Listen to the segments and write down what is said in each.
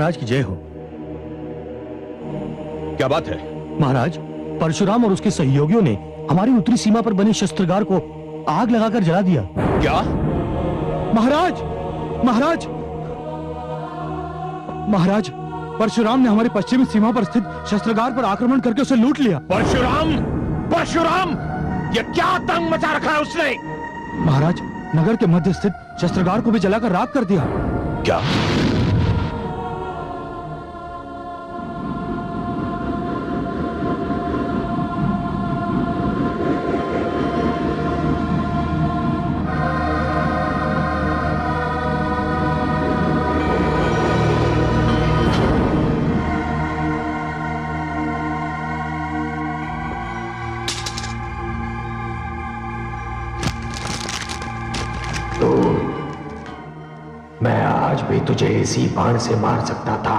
महाराज की जय हो। क्या बात है? महाराज, परशुराम और उसके सहयोगियों ने हमारी उत्तरी सीमा पर बने शस्त्रागार को आग लगाकर जला दिया। क्या? महाराज, महाराज, महाराज, परशुराम ने हमारी पश्चिमी सीमा पर स्थित शस्त्रागार पर आक्रमण करके उसे लूट लिया। परशुराम? परशुराम? ये क्या आतंक मचा रखा है उसने? महाराज, नगर के मध्य स्थित शस्त्रागार को भी जलाकर राख कर दिया। क्या? मैं आज भी तुझे इसी बाण से मार सकता था,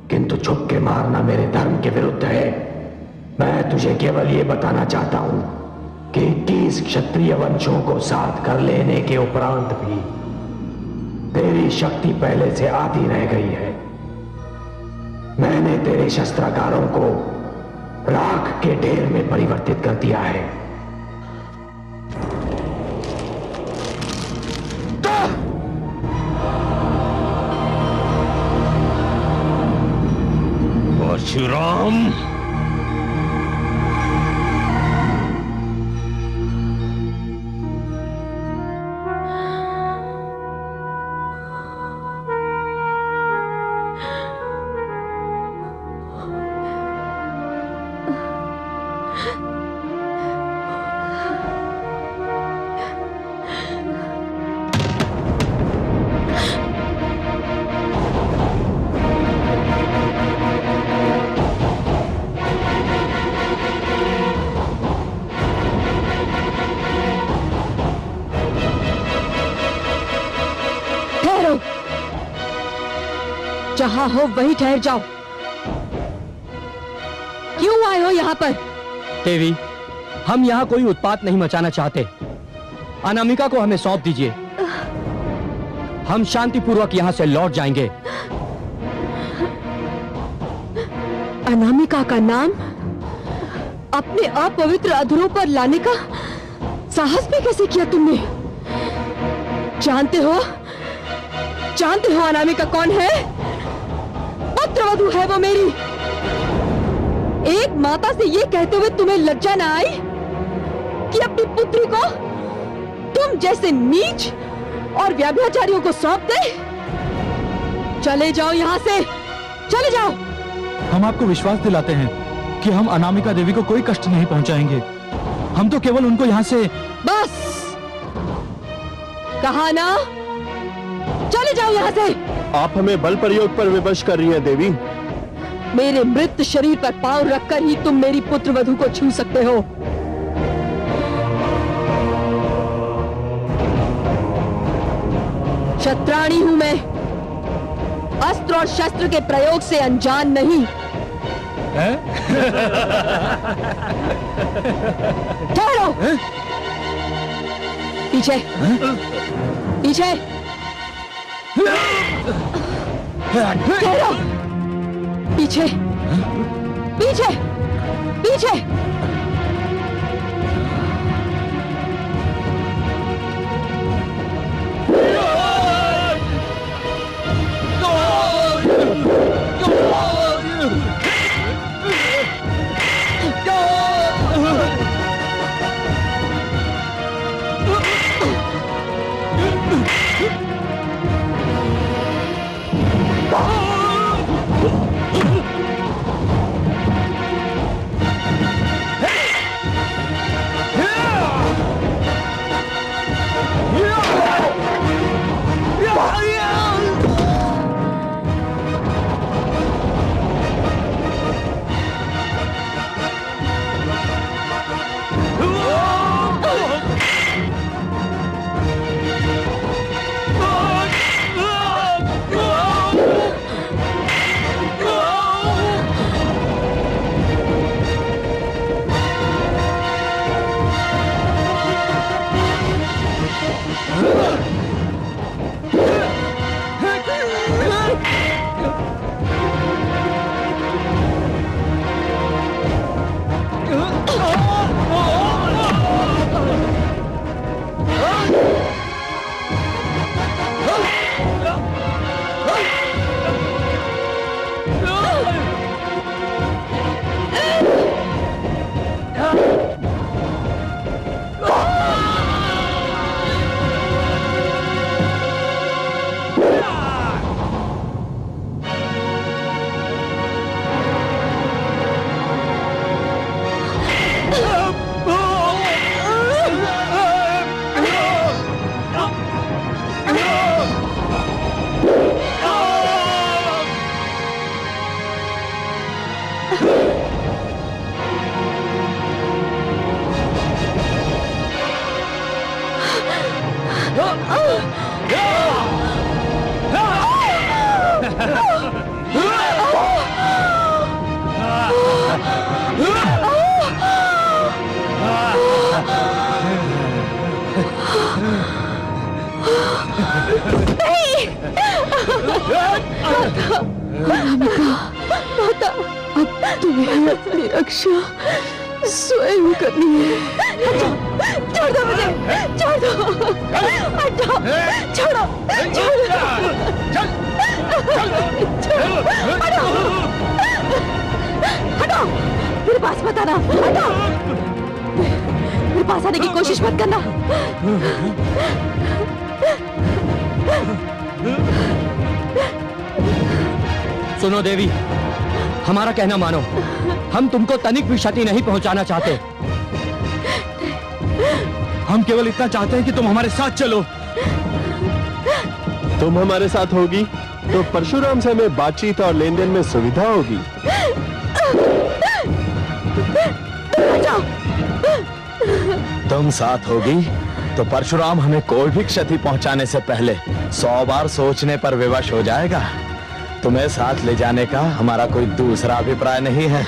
किंतु छुप के मारना मेरे धर्म के विरुद्ध है। मैं तुझे केवल ये बताना चाहता हूं कि 21 क्षत्रिय वंशों को साथ कर लेने के उपरांत भी तेरी शक्ति पहले से आधी रह गई है। मैंने तेरे शस्त्रागारों को राख के ढेर में परिवर्तित कर दिया है। परशुराम, जहां हो वहीं ठहर जाओ। क्यों आए हो यहाँ पर? देवी, हम यहाँ कोई उत्पात नहीं मचाना चाहते। अनामिका को हमें सौंप दीजिए। हम शांतिपूर्वक यहाँ से लौट जाएंगे। अनामिका का नाम अपने अपवित्र अधरों पर लाने का साहस भी कैसे किया तुमने? जानते हो अनामिका कौन है? पुत्रवधू है वो मेरी। एक माता से ये कहते हुए तुम्हें लज्जा ना आई कि अपनी पुत्री को तुम जैसे नीच और व्यभिचारियों को सौंप दे? चले जाओ यहाँ से, चले जाओ। हम आपको विश्वास दिलाते हैं कि हम अनामिका देवी को कोई कष्ट नहीं पहुंचाएंगे। हम तो केवल उनको यहाँ से... बस कहा ना, चले जाओ यहाँ से। आप हमें बल प्रयोग पर विवश कर रही हैं देवी। मेरे मृत शरीर पर पांव रखकर ही तुम मेरी पुत्रवधू को छू सकते हो। शत्राणी हूं मैं, अस्त्र और शस्त्र के प्रयोग से अनजान नहीं। ठहरो, पीछे पीछे ठहरो, पीछे पीछे पीछे। माता, अब तुम्हें अपनी रक्षा स्वयं करनी है। छोड़ दो मुझे, छोड़ दो, हटो, छोड़ो, छोड़ो, हटो, मेरे पास मत आना, हटो, मेरे पास आने की कोशिश मत करना। सुनो देवी, हमारा कहना मानो, हम तुमको तनिक भी क्षति नहीं पहुंचाना चाहते। हम केवल इतना चाहते हैं कि तुम हमारे साथ चलो। तुम हमारे साथ होगी तो परशुराम से हमें बातचीत और लेन देन में सुविधा होगी। तुम साथ होगी तो परशुराम हमें कोई भी क्षति पहुंचाने से पहले 100 बार सोचने पर विवश हो जाएगा। तुम्हें साथ ले जाने का हमारा कोई दूसरा अभिप्राय नहीं है।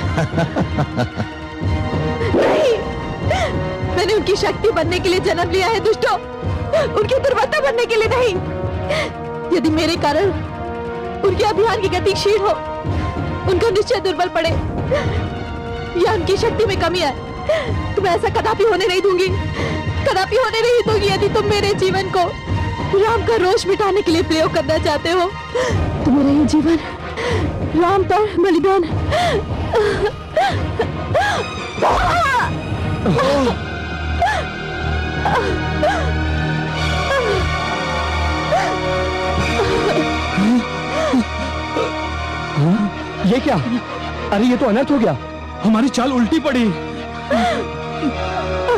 नहीं, मैंने उनकी शक्ति बनने के लिए जन्म लिया है दुष्टों, उनकी दुर्बलता बनने के लिए नहीं। यदि मेरे कारण उनके अभियान की गति क्षीण हो, उनका निश्चय दुर्बल पड़े या उनकी शक्ति में कमी आए, तो मैं ऐसा कदापि होने नहीं दूंगी, कदापि होने नहीं दूंगी। यदि तुम मेरे जीवन को राम का रोष मिटाने के लिए प्रयोग करना चाहते हो, तो मेरा ये जीवन राम पर बलिदान। ये क्या? अरे ये तो अनर्थ हो गया, हमारी चाल उल्टी पड़ी।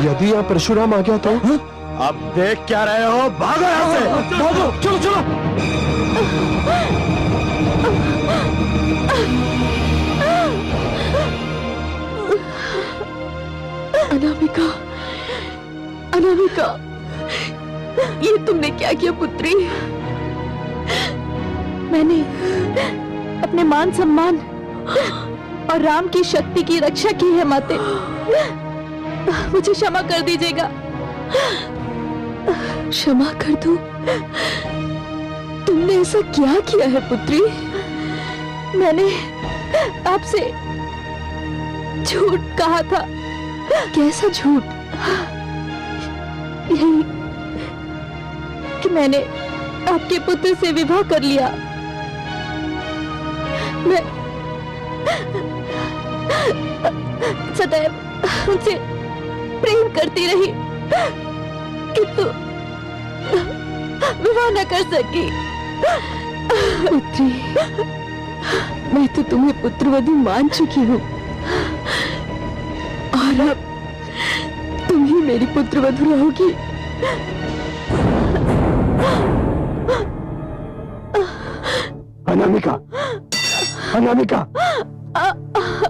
यदि यहाँ परशुराम आ गया तो? अब देख क्या रहे हो, भागो यहाँ से, भागो, चलो चलो। अनामिका, अनामिका, ये तुमने क्या किया पुत्री? मैंने अपने मान सम्मान और राम की शक्ति की रक्षा की है माते, मुझे क्षमा कर दीजिएगा। क्षमा कर दूं? तुमने ऐसा क्या किया है पुत्री? मैंने आपसे झूठ कहा था। कैसा झूठ? यही कि मैंने आपके पुत्र से विवाह कर लिया। मैं सदैव उनसे प्रेम करती रही, किंतु विवाह न कर सकी। पुत्री, मैं तो तुम्हें पुत्रवधू मान चुकी हूँ और अब तुम ही मेरी पुत्रवधू रहोगी। अनामिका, अनामिका,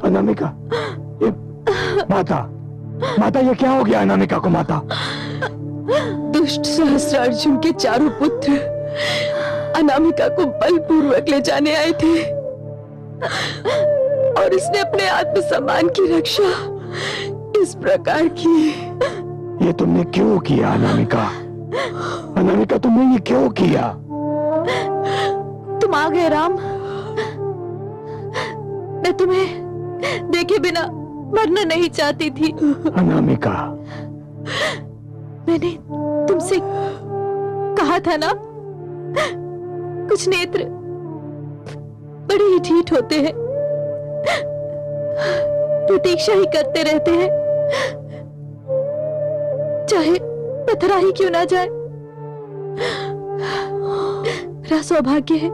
अनामिका, ये माता, माता ये क्या हो गया अनामिका को? माता, दुष्ट सहस्त्रार्जुन के चारों पुत्र अनामिका को बलपूर्वक ले जाने आए थे और इसने अपने आत्मसम्मान की रक्षा इस प्रकार की। ये तुमने क्यों किया अनामिका? अनामिका, तुमने ये क्यों किया? तुम आ गए राम, मैं तुम्हें देखे बिना मरना नहीं चाहती थी। अनामिका, मैंने तुमसे कहा था ना, कुछ नेत्र बड़े ही ढीठ होते हैं, प्रतीक्षा ही करते रहते हैं, चाहे पथरा ही क्यों ना जाए। मेरा सौभाग्य है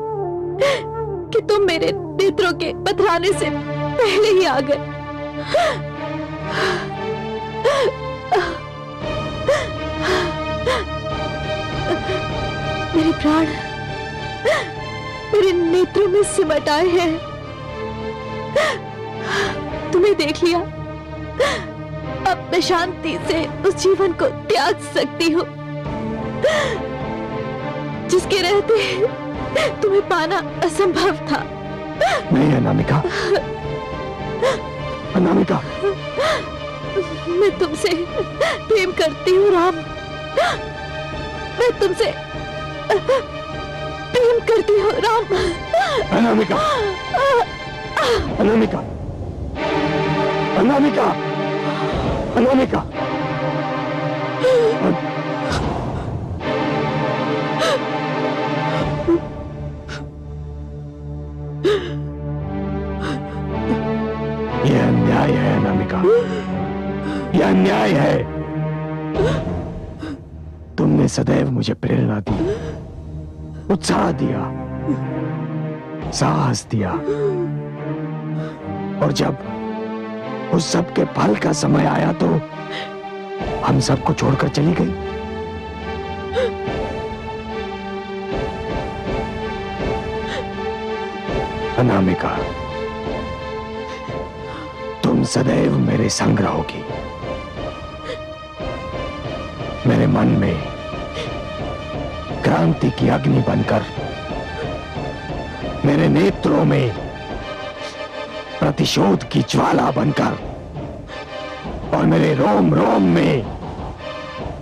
कि तुम मेरे नेत्रों के पथराने से पहले ही आ गए। मेरे प्राण मेरे नेत्रों में सिमट आए हैं। तुम्हें देख लिया, अब मैं शांति से उस जीवन को त्याग सकती हूँ जिसके रहते तुम्हें पाना असंभव था। नहीं अनामिका, अनामिका, मैं तुमसे प्रेम करती हूँ राम, मैं तुमसे प्रेम करती हूँ राम। अनामिका, अनामिका, अनामिका, अनामिका, यह अन्याय है अनामिका, यह अन्याय है। तुमने सदैव मुझे प्रेरणा दी, उत्साह दिया, साहस दिया, और जब उस सब के फल का समय आया तो हम सबको छोड़कर चली गई। अनामिका, तुम सदैव मेरे संग रहोगी, मेरे मन में क्रांति की अग्नि बनकर, मेरे नेत्रों में प्रतिशोध की ज्वाला बनकर, और मेरे रोम रोम में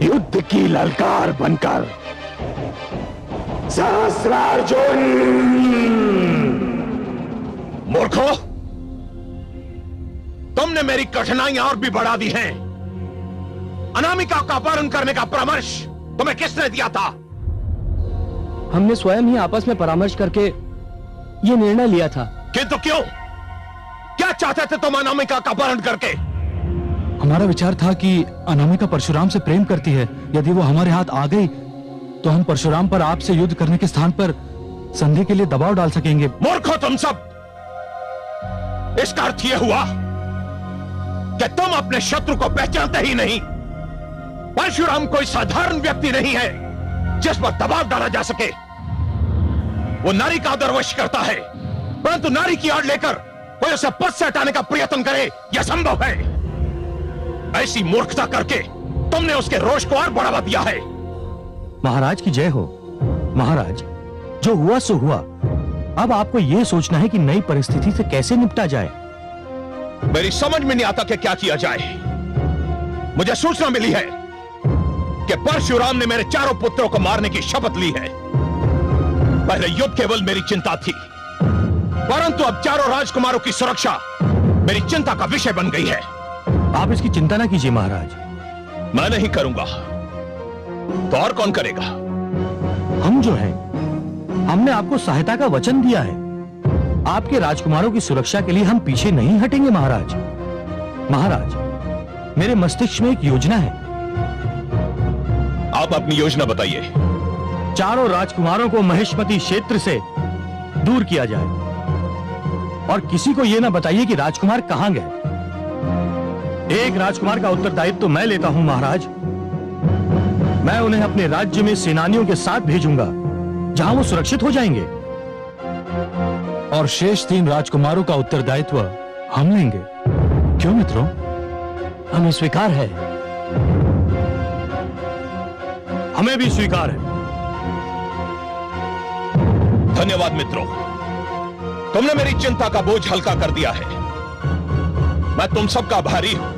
युद्ध की ललकार बनकर। सहस्रार्जुन! मूर्खो, तुमने मेरी कठिनाइयां और भी बढ़ा दी हैं। अनामिका का अपहरण करने का परामर्श तुम्हें किसने दिया था? हमने स्वयं ही आपस में परामर्श करके ये निर्णय लिया था। किंतु क्यों? क्या चाहते थे तुम अनामिका का अपहरण करके? हमारा विचार था कि अनामिका परशुराम से प्रेम करती है। यदि वो हमारे हाथ आ गई तो हम परशुराम पर आपसे युद्ध करने के स्थान पर संधि के लिए दबाव डाल सकेंगे। मूर्खो तुम सब! इसका अर्थ यह हुआ कि तुम अपने शत्रु को पहचानते ही नहीं। परशुराम कोई साधारण व्यक्ति नहीं है जिस पर दबाव डाला जा सके। वो नारी का आदरवश करता है, परंतु नारी की आड़ लेकर कोई उसे पद से हटाने का प्रयत्न करे, यह संभव है। ऐसी मूर्खता करके तुमने उसके रोष को और बढ़ावा दिया है। महाराज की जय हो। महाराज, जो हुआ सो हुआ। अब आपको यह सोचना है कि नई परिस्थिति से कैसे निपटा जाए। मेरी समझ में नहीं आता कि क्या किया जाए। मुझे सूचना मिली है कि परशुराम ने मेरे चारों पुत्रों को मारने की शपथ ली है। पहले युद्ध केवल मेरी चिंता थी, परंतु अब चारों राजकुमारों की सुरक्षा मेरी चिंता का विषय बन गई है। आप इसकी चिंता ना कीजिए महाराज। मैं नहीं करूंगा तो और कौन करेगा? हम जो हैं, हमने आपको सहायता का वचन दिया है। आपके राजकुमारों की सुरक्षा के लिए हम पीछे नहीं हटेंगे महाराज। महाराज, मेरे मस्तिष्क में एक योजना है। आप अपनी योजना बताइए। चारों राजकुमारों को महेशमती क्षेत्र से दूर किया जाए, और किसी को यह ना बताइए कि राजकुमार कहां गए। एक राजकुमार का उत्तरदायित्व तो मैं लेता हूं महाराज। मैं उन्हें अपने राज्य में सेनानियों के साथ भेजूंगा, जहां वो सुरक्षित हो जाएंगे, और शेष 3 राजकुमारों का उत्तरदायित्व हम लेंगे। क्यों मित्रों? हमें स्वीकार है। हमें भी स्वीकार है। धन्यवाद मित्रों, तुमने मेरी चिंता का बोझ हल्का कर दिया है। मैं तुम सबका आभारी हूं।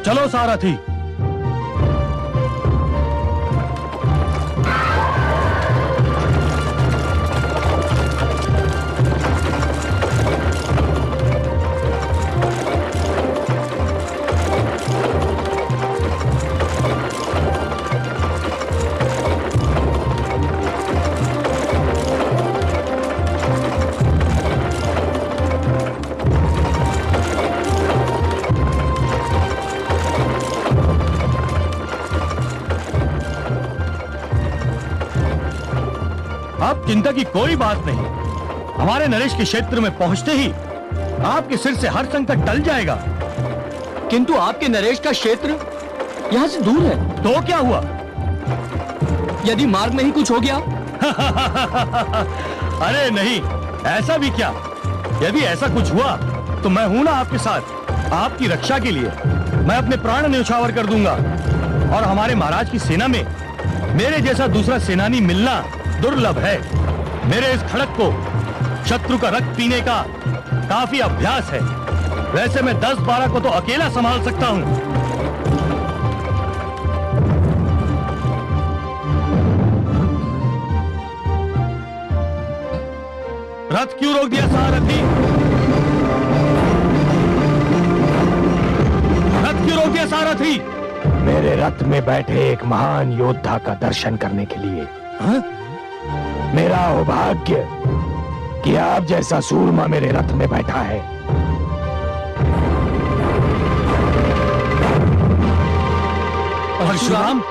चलो सारथी। अब चिंता की कोई बात नहीं। हमारे नरेश के क्षेत्र में पहुंचते ही आपके सिर से हर संकट टल जाएगा। किंतु आपके नरेश का क्षेत्र यहां से दूर है। तो क्या हुआ? यदि मार्ग में ही कुछ हो गया? अरे नहीं, ऐसा भी क्या। यदि ऐसा कुछ हुआ तो मैं हूं ना आपके साथ। आपकी रक्षा के लिए मैं अपने प्राण न्यौछावर कर दूंगा। और हमारे महाराज की सेना में मेरे जैसा दूसरा सेनानी मिलना दुर्लभ है। मेरे इस खड़क को शत्रु का रक्त पीने का काफी अभ्यास है। वैसे मैं 10-12 को तो अकेला संभाल सकता हूं। रथ क्यों रोक दिया सारथी? रथ क्यों रोक दिया सारथी? मेरे रथ में बैठे एक महान योद्धा का दर्शन करने के लिए। मेरा सौभाग्य कि आप जैसा सूरमा मेरे रथ में बैठा है। परशुराम,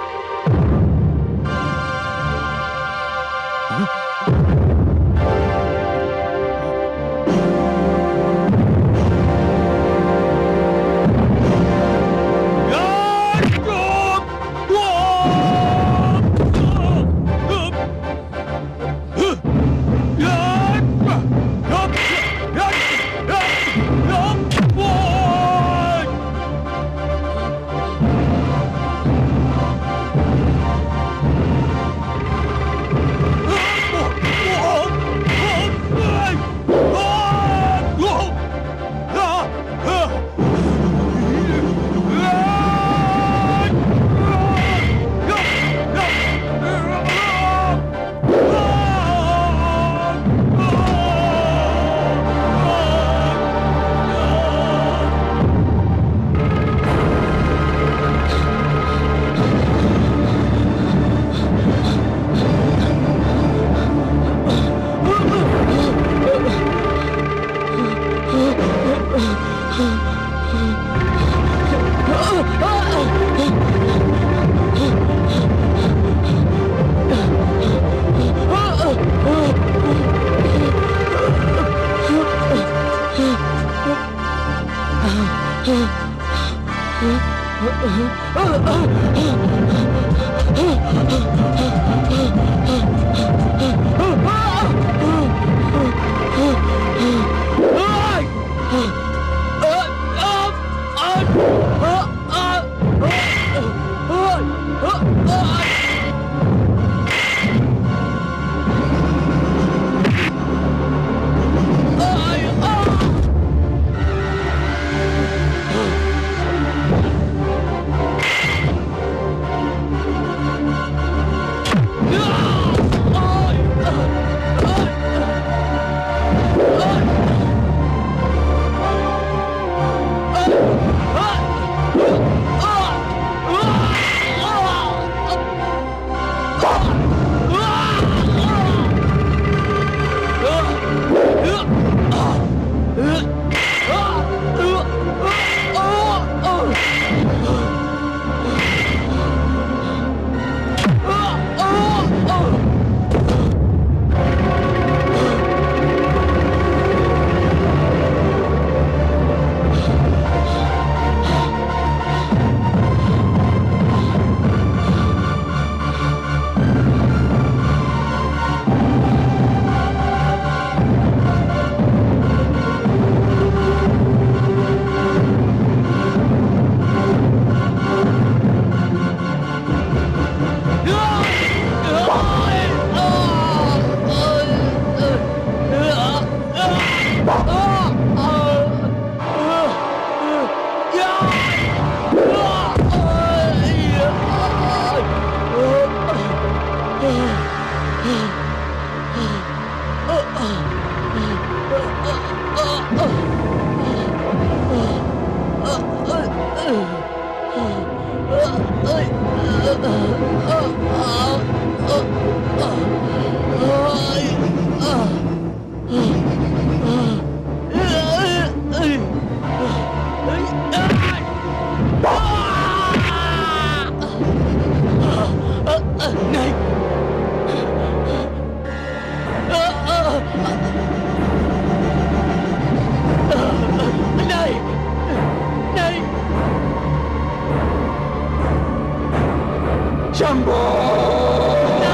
शंभो!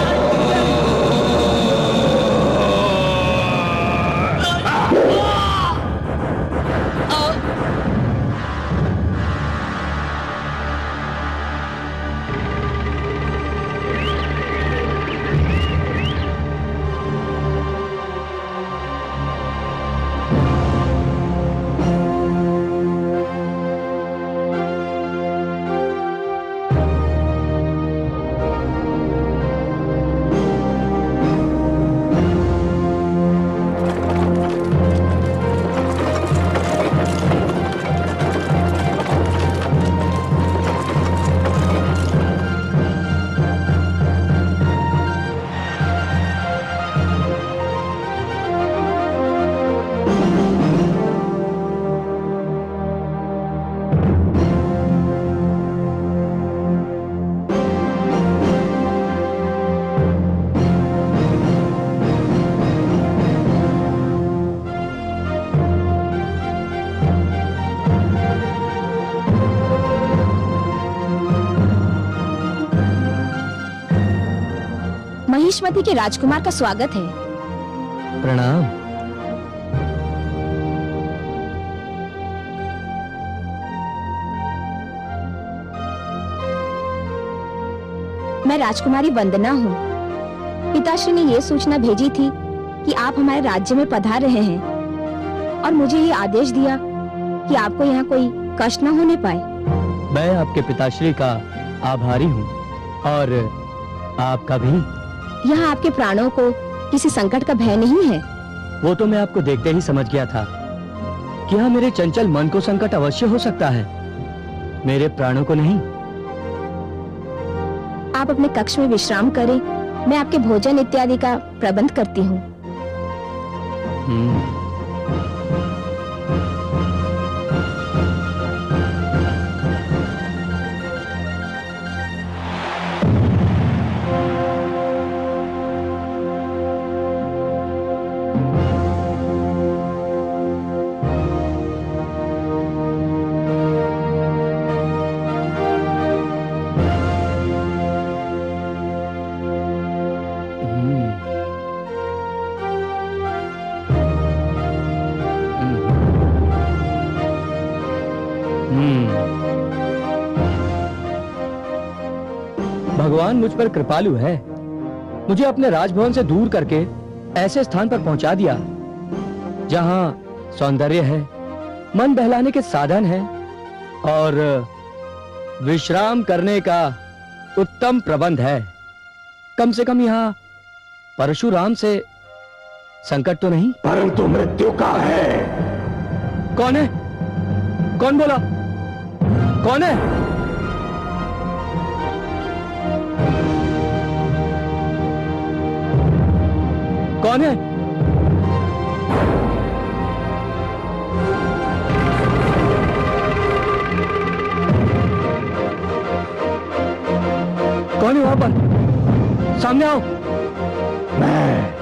महिष्मति के राजकुमार का स्वागत है। प्रणाम। मैं राजकुमारी वंदना हूँ। पिताश्री ने ये सूचना भेजी थी कि आप हमारे राज्य में पधार रहे हैं और मुझे ये आदेश दिया कि आपको यहाँ कोई कष्ट न होने पाए। मैं आपके पिताश्री का आभारी हूँ और आपका भी। यहाँ आपके प्राणों को किसी संकट का भय नहीं है। वो तो मैं आपको देखते ही समझ गया था कि हाँ, मेरे चंचल मन को संकट अवश्य हो सकता है, मेरे प्राणों को नहीं। आप अपने कक्ष में विश्राम करें, मैं आपके भोजन इत्यादि का प्रबंध करती हूँ। भगवान मुझ पर कृपालु है, मुझे अपने राजभवन से दूर करके ऐसे स्थान पर पहुंचा दिया जहां सौंदर्य है, मन बहलाने के साधन है और विश्राम करने का उत्तम प्रबंध है। कम से कम यहाँ परशुराम से संकट तो नहीं। परंतु मृत्यु का है। कौन है? कौन बोला? कौन है? कौन है? कौन है वहां पर? सामने आओ। मैं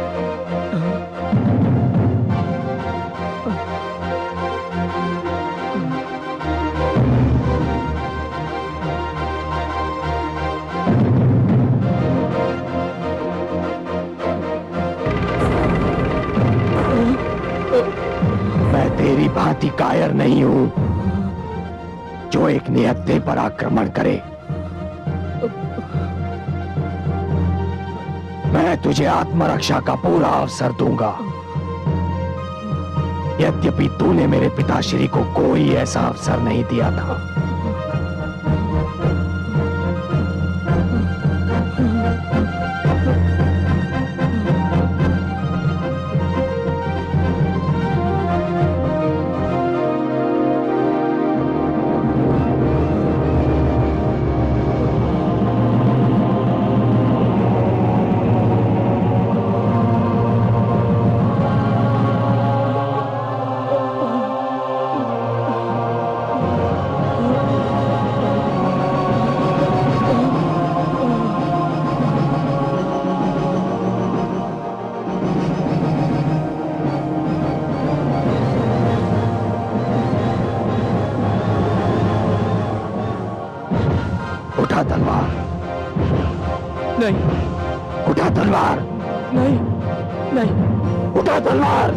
तेरी भांति कायर नहीं हूं जो एक निहत्थे पर आक्रमण करे। मैं तुझे आत्मरक्षा का पूरा अवसर दूंगा। यद्यपि तूने मेरे पिताश्री को कोई ऐसा अवसर नहीं दिया था। उठा तलवार। नहीं। उठा तलवार। नहीं नहीं। उठा तलवार।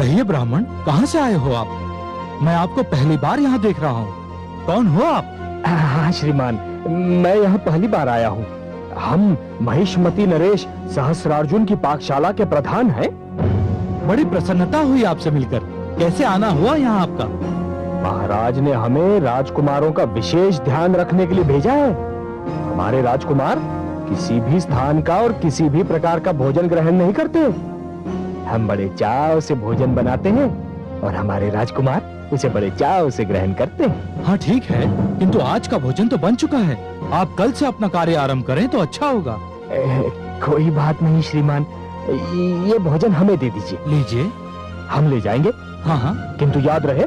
कहिए ब्राह्मण, कहाँ से आए हो आप? मैं आपको पहली बार यहाँ देख रहा हूँ। कौन हो आप? हाँ श्रीमान, मैं यहाँ पहली बार आया हूँ। हम महिष्मती नरेश सहस्रार्जुन की पाकशाला के प्रधान हैं। बड़ी प्रसन्नता हुई आपसे मिलकर। कैसे आना हुआ यहाँ आपका? महाराज ने हमें राजकुमारों का विशेष ध्यान रखने के लिए भेजा है। हमारे राजकुमार किसी भी स्थान का और किसी भी प्रकार का भोजन ग्रहण नहीं करते। हम बड़े चाव से भोजन बनाते हैं और हमारे राजकुमार उसे बड़े चाव से ग्रहण करते हैं। हाँ ठीक है, किंतु आज का भोजन तो बन चुका है। आप कल से अपना कार्य आरंभ करें तो अच्छा होगा। कोई बात नहीं श्रीमान, ये भोजन हमें दे दीजिए। लीजिए। हम ले जाएंगे। हाँ हाँ, किंतु याद रहे,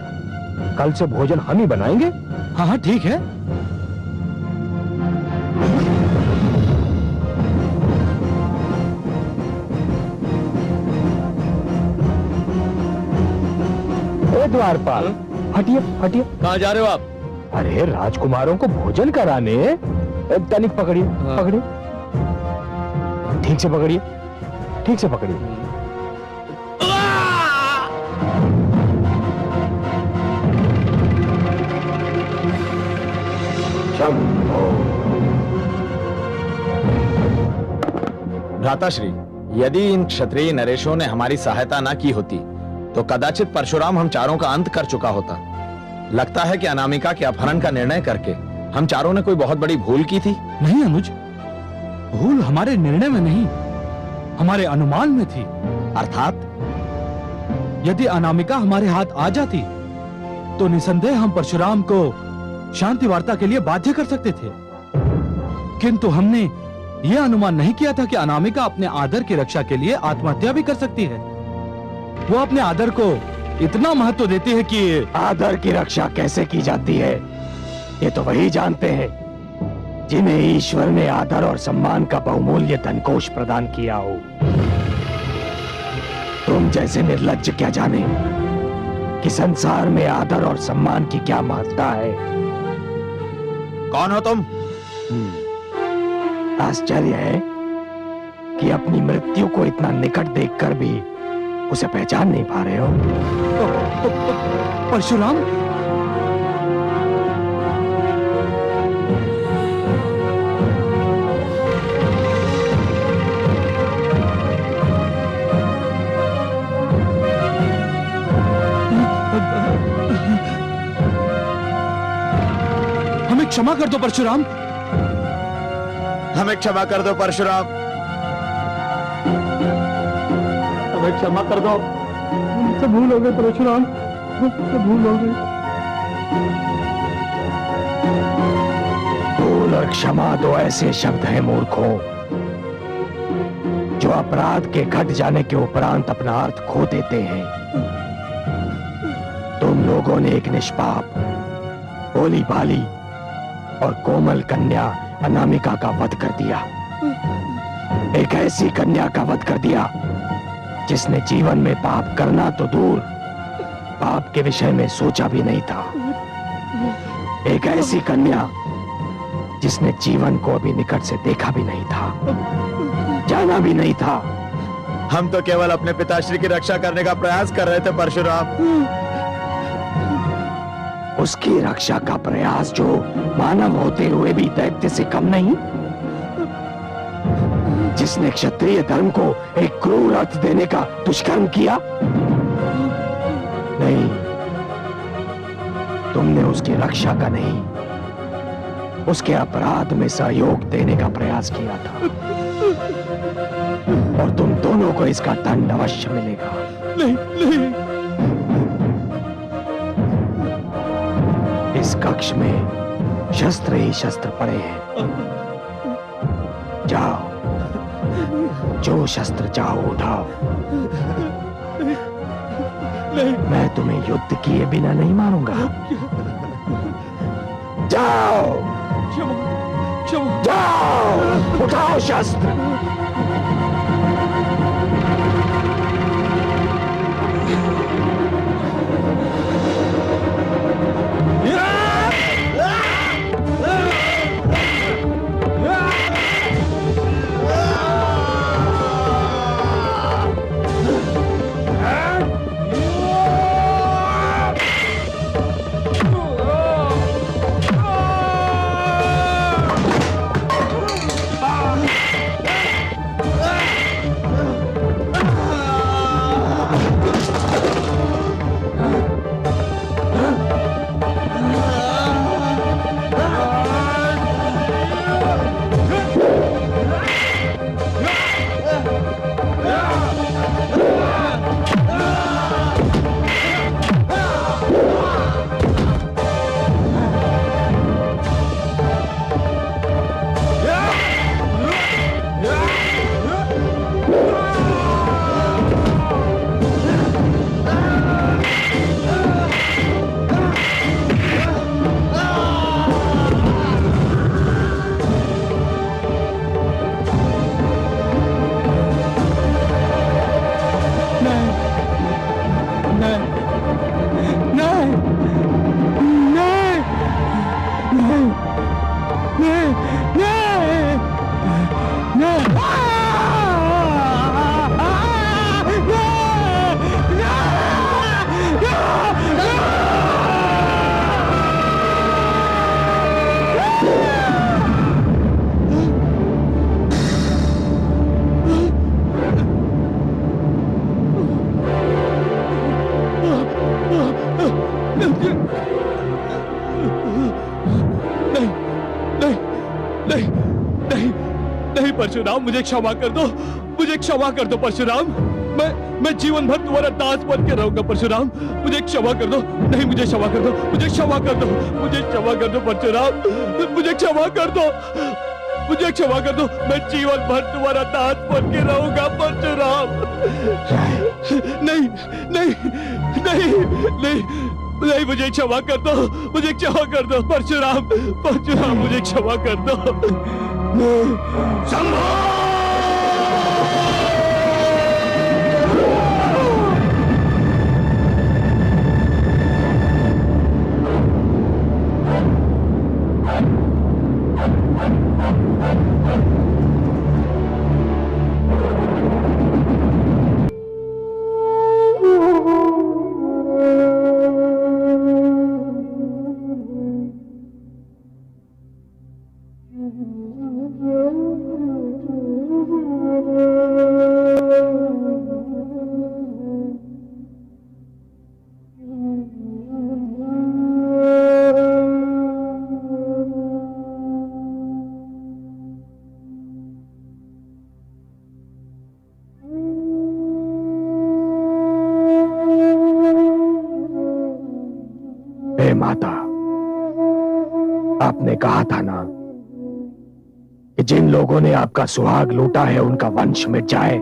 कल से भोजन हम ही बनाएंगे। हाँ हाँ ठीक है। द्वारपाल, हटिए हटिए। कहाँ जा रहे हो आप? अरे राजकुमारों को भोजन कराने। तनिक पकड़िए, पकड़िए, ठीक से पकड़िए, ठीक से पकड़िए। भ्राताश्री, यदि इन क्षत्रिय नरेशों ने हमारी सहायता न की होती तो कदाचित परशुराम हम चारों का अंत कर चुका होता। लगता है कि अनामिका के अपहरण का निर्णय करके हम चारों ने कोई बहुत बड़ी भूल की थी। नहीं अनुज, भूल हमारे निर्णय में नहीं, हमारे अनुमान में थी। अर्थात? यदि अनामिका हमारे हाथ आ जाती तो निसंदेह हम परशुराम को शांति वार्ता के लिए बाध्य कर सकते थे, किंतु हमने यह अनुमान नहीं किया था कि अनामिका अपने आदर की रक्षा के लिए आत्महत्या भी कर सकती है। वो अपने आदर को इतना महत्व देती है कि आदर की रक्षा कैसे की जाती है ये तो वही जानते हैं जिन्हें ईश्वर ने आदर और सम्मान का बहुमूल्य धनकोष प्रदान किया हो। तुम जैसे निर्लज्ज क्या जाने कि संसार में आदर और सम्मान की क्या महत्ता है। कौन हो तुम? आश्चर्य है कि अपनी मृत्यु को इतना निकट देखकर भी उसे पहचान नहीं पा रहे हो। परशुराम, हमें क्षमा कर दो परशुराम। हमें क्षमा कर दो परशुराम। हमें क्षमा कर दो। मुझसे भूल हो गई परशुराम, मुझसे भूल हो गई। भूल और क्षमा दो ऐसे शब्द हैं मूर्खों, जो अपराध के घट जाने के उपरांत अपना अर्थ खो देते हैं। तुम लोगों ने एक निष्पाप, भोली भाली और कोमल कन्या अनामिका का वध कर दिया। एक ऐसी कन्या का वध कर दिया जिसने जीवन में पाप करना तो दूर, पाप के विषय में सोचा भी नहीं था। एक ऐसी कन्या जिसने जीवन को अभी निकट से देखा भी नहीं था, जाना भी नहीं था। हम तो केवल अपने पिताश्री की रक्षा करने का प्रयास कर रहे थे परशुराम। उसकी रक्षा का प्रयास जो मानव होते हुए भी दैत्य से कम नहीं, जिसने क्षत्रिय धर्म को एक क्रूर अर्थ देने का दुष्कर्म किया। नहीं, तुमने उसकी रक्षा का नहीं, उसके अपराध में सहयोग देने का प्रयास किया था, और तुम दोनों को इसका दंड अवश्य मिलेगा। नहीं नहीं, इस कक्ष में शस्त्र ही शस्त्र पड़े हैं। जाओ, जो शस्त्र चाहो उठाओ। मैं तुम्हें युद्ध किए बिना नहीं मारूंगा। जाओ, जाओ, उठाओ शस्त्र। परशुराम मुझे क्षमा कर दो, मुझे क्षमा कर दो परशुराम। मैं जीवन भर तुम्हारा दास बन के रहूंगा परशुराम, मुझे क्षमा कर दो। नहीं, मुझे क्षमा कर दो, मुझे क्षमा कर दो, मुझे क्षमा कर दो परशुराम, मुझे क्षमा कर दो, मुझे क्षमा कर दो। मैं जीवन भर तुम्हारा दास बन के रहूंगा परशुराम। नहीं नहीं नहीं नहीं नहीं, मुझे क्षमा कर दो, मुझे क्षमा कर दो परशुराम, परशुराम मुझे क्षमा कर दो। माता, आपने कहा था ना कि जिन लोगों ने आपका सुहाग लूटा है उनका वंश मिट जाए।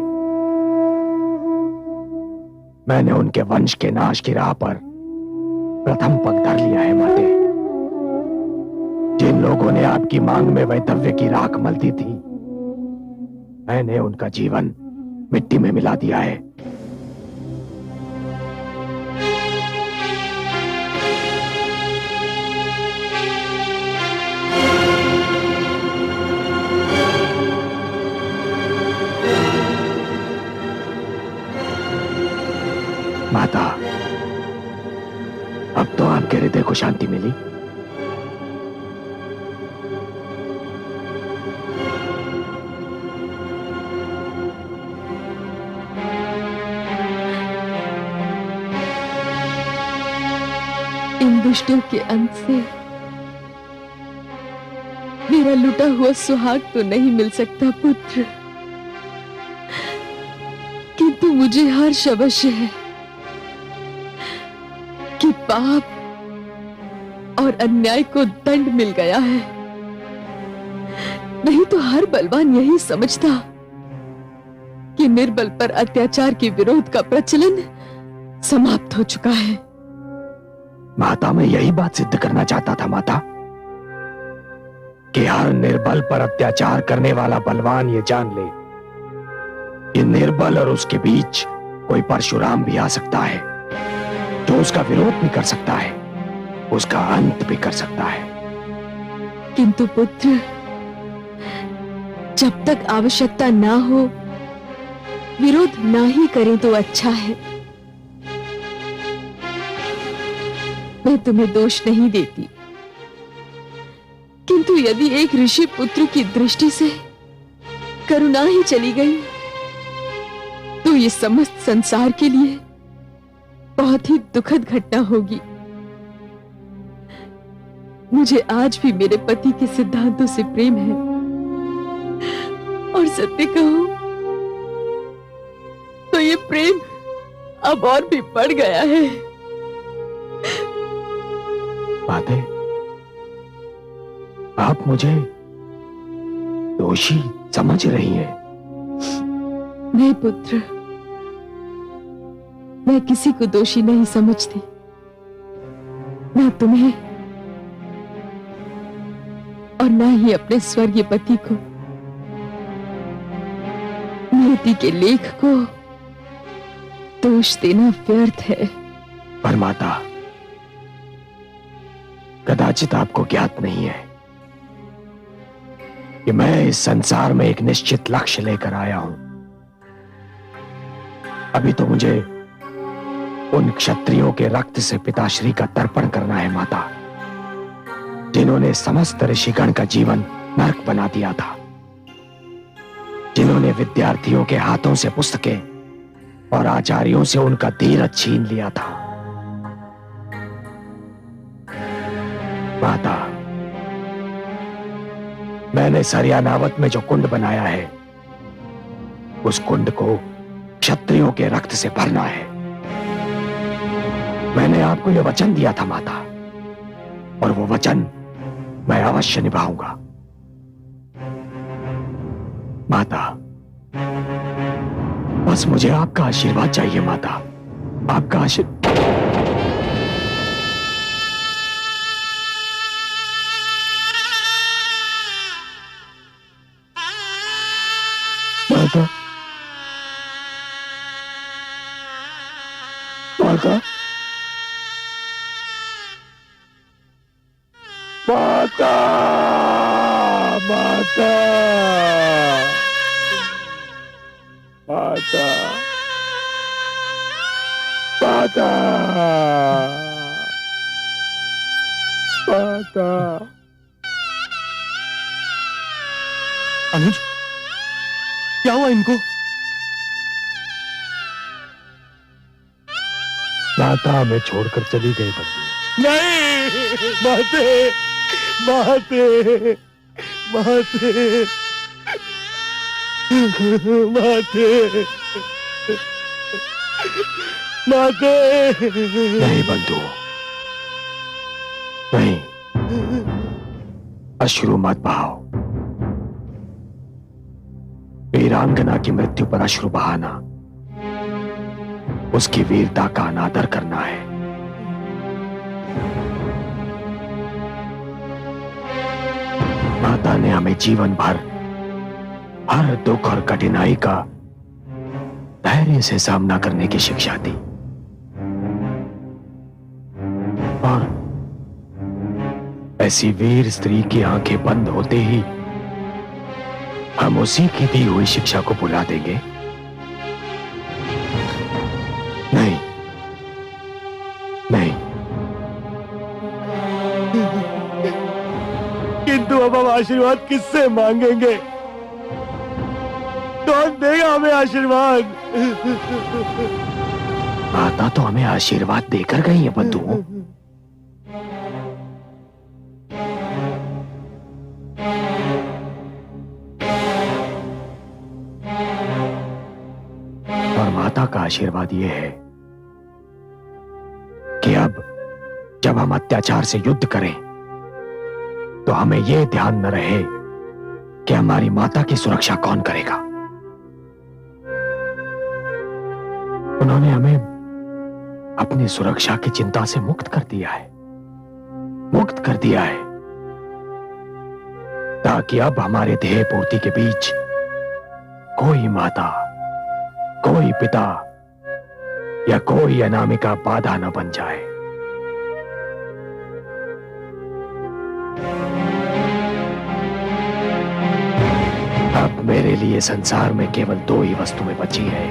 मैंने उनके वंश के नाश की राह पर प्रथम पग धर लिया है माते। जिन लोगों ने आपकी मांग में वैधव्य की राख मलती थी, मैंने उनका जीवन मिट्टी में मिला दिया है। माता, अब तो आपके हृदय को शांति मिली। इन दुष्टों के अंत से मेरा लूटा हुआ सुहाग तो नहीं मिल सकता पुत्र, किंतु मुझे हर्ष अवश्य है कि पाप और अन्याय को दंड मिल गया है। नहीं तो हर बलवान यही समझता कि निर्बल पर अत्याचार के विरोध का प्रचलन समाप्त हो चुका है। माता, मैं यही बात सिद्ध करना चाहता था माता, कि हर निर्बल पर अत्याचार करने वाला बलवान ये जान ले कि निर्बल और उसके बीच कोई परशुराम भी आ सकता है, जो उसका विरोध भी कर सकता है, उसका अंत भी कर सकता है। किंतु पुत्र, जब तक आवश्यकता ना हो विरोध ना ही करें तो अच्छा है। मैं तुम्हें दोष नहीं देती, किंतु यदि एक ऋषि पुत्र की दृष्टि से करुणा ही चली गई तो ये समस्त संसार के लिए बहुत ही दुखद घटना होगी। मुझे आज भी मेरे पति के सिद्धांतों से प्रेम है, और सत्य कहूं तो ये प्रेम अब और भी बढ़ गया है। बातें, आप मुझे दोषी समझ रही हैं? नहीं पुत्र, मैं किसी को दोषी नहीं समझती, ना तुम्हें और ना ही अपने स्वर्गीय पति को। नियति के लेख को दोष देना व्यर्थ है। पर माता, कदाचित आपको ज्ञात नहीं है कि मैं इस संसार में एक निश्चित लक्ष्य लेकर आया हूं। अभी तो मुझे उन क्षत्रियों के रक्त से पिताश्री का तर्पण करना है माता, जिन्होंने समस्त ऋषिगण का जीवन नरक बना दिया था, जिन्होंने विद्यार्थियों के हाथों से पुस्तकें और आचार्यों से उनका धीरज छीन लिया था। माता, मैंने सरियानावत में जो कुंड बनाया है उस कुंड को क्षत्रियों के रक्त से भरना है। मैंने आपको यह वचन दिया था माता, और वो वचन मैं अवश्य निभाऊंगा। माता, बस मुझे आपका आशीर्वाद चाहिए माता, आपका आशीर्वाद। माता, माता, माता, माता, माता, माता, माता। अनुज, क्या हुआ इनको? माता हमें छोड़कर चली गई बंधु। नहीं, माते, माते, माते, माते, माते। नहीं बंधु, नहीं, अश्रु मत बहाओ। वीरांगना की मृत्यु पर अश्रु बहाना उसकी वीरता का अनादर करना है। माता ने हमें जीवन भर हर दुख और कठिनाई का धैर्य से सामना करने की शिक्षा दी, और ऐसी वीर स्त्री की आंखें बंद होते ही हम उसी की दी हुई शिक्षा को भुला देंगे? नहीं, नहीं। किंतु अब हम आशीर्वाद किससे मांगेंगे? कौन देगा हमें आशीर्वाद? माता तो हमें आशीर्वाद देकर गई है बंधुओं। और माता का आशीर्वाद यह है कि अब जब हम अत्याचार से युद्ध करें तो हमें यह ध्यान न रहे कि हमारी माता की सुरक्षा कौन करेगा। उन्होंने हमें अपनी सुरक्षा की चिंता से मुक्त कर दिया है, मुक्त कर दिया है, ताकि अब हमारे ध्येय पूर्ति के बीच कोई माता, कोई पिता या कोई अनामिका बाधा न बन जाए। अब मेरे लिए संसार में केवल दो ही वस्तुएं बची है,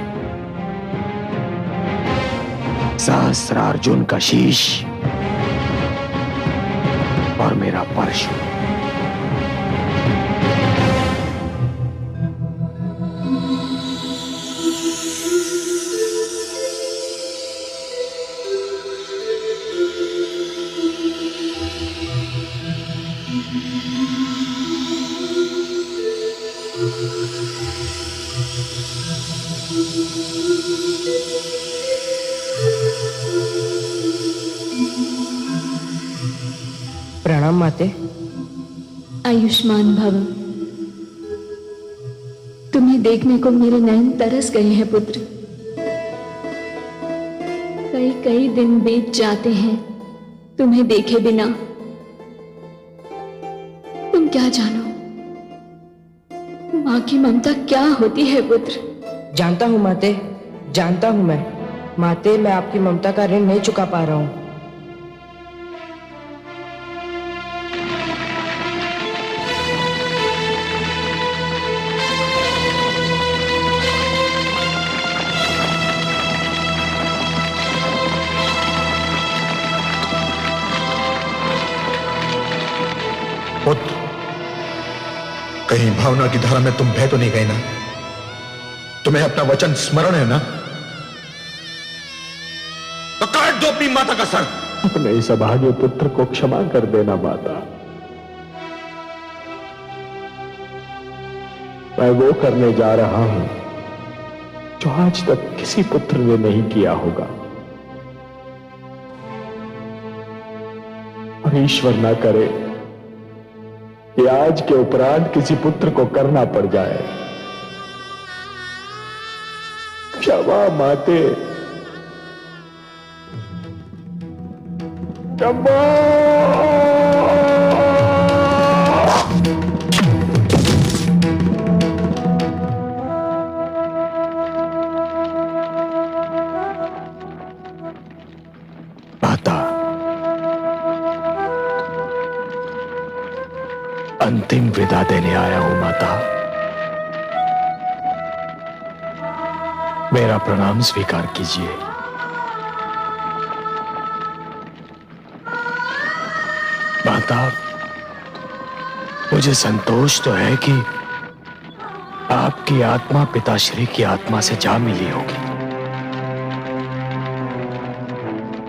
सहस्रार्जुन का शीश और मेरा परशु। प्रणाम माते। आयुष्मान भव। तुम्हें देखने को मेरे नयन तरस गए हैं पुत्र। कई कई दिन बीत जाते हैं तुम्हें देखे बिना। तुम क्या जानो माँ की ममता क्या होती है पुत्र। जानता हूँ माते, जानता हूँ मैं। माते, मैं आपकी ममता का ऋण नहीं चुका पा रहा हूँ। पुत्र, कहीं भावना की धारा में तुम बह तो नहीं गए ना? तुम्हें अपना वचन स्मरण है ना? तो काट दो अपनी माता का सर। अपने इस अभागे पुत्र को क्षमा कर देना माता। मैं वो करने जा रहा हूं जो आज तक किसी पुत्र ने नहीं किया होगा। और ईश्वर ना करे कि आज के उपरांत किसी पुत्र को करना पड़ जाए। क्षमा माते, क्षमा। अंतिम विदा देने आया हूं माता। मेरा प्रणाम स्वीकार कीजिए। माता, मुझे संतोष तो है कि आपकी आत्मा पिताश्री की आत्मा से जा मिली होगी,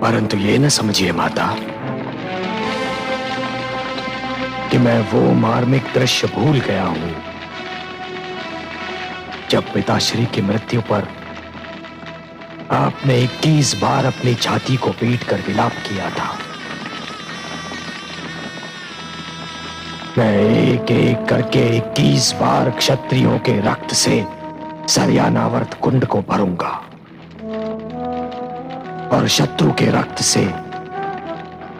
परंतु ये न समझिए माता कि मैं वो मार्मिक दृश्य भूल गया हूं जब पिताश्री की मृत्यु पर आपने 21 बार अपनी छाती को पीट कर विलाप किया था। मैं एक एक करके 21 बार क्षत्रियों के रक्त से सरयानावर्त कुंड को भरूंगा और शत्रु के रक्त से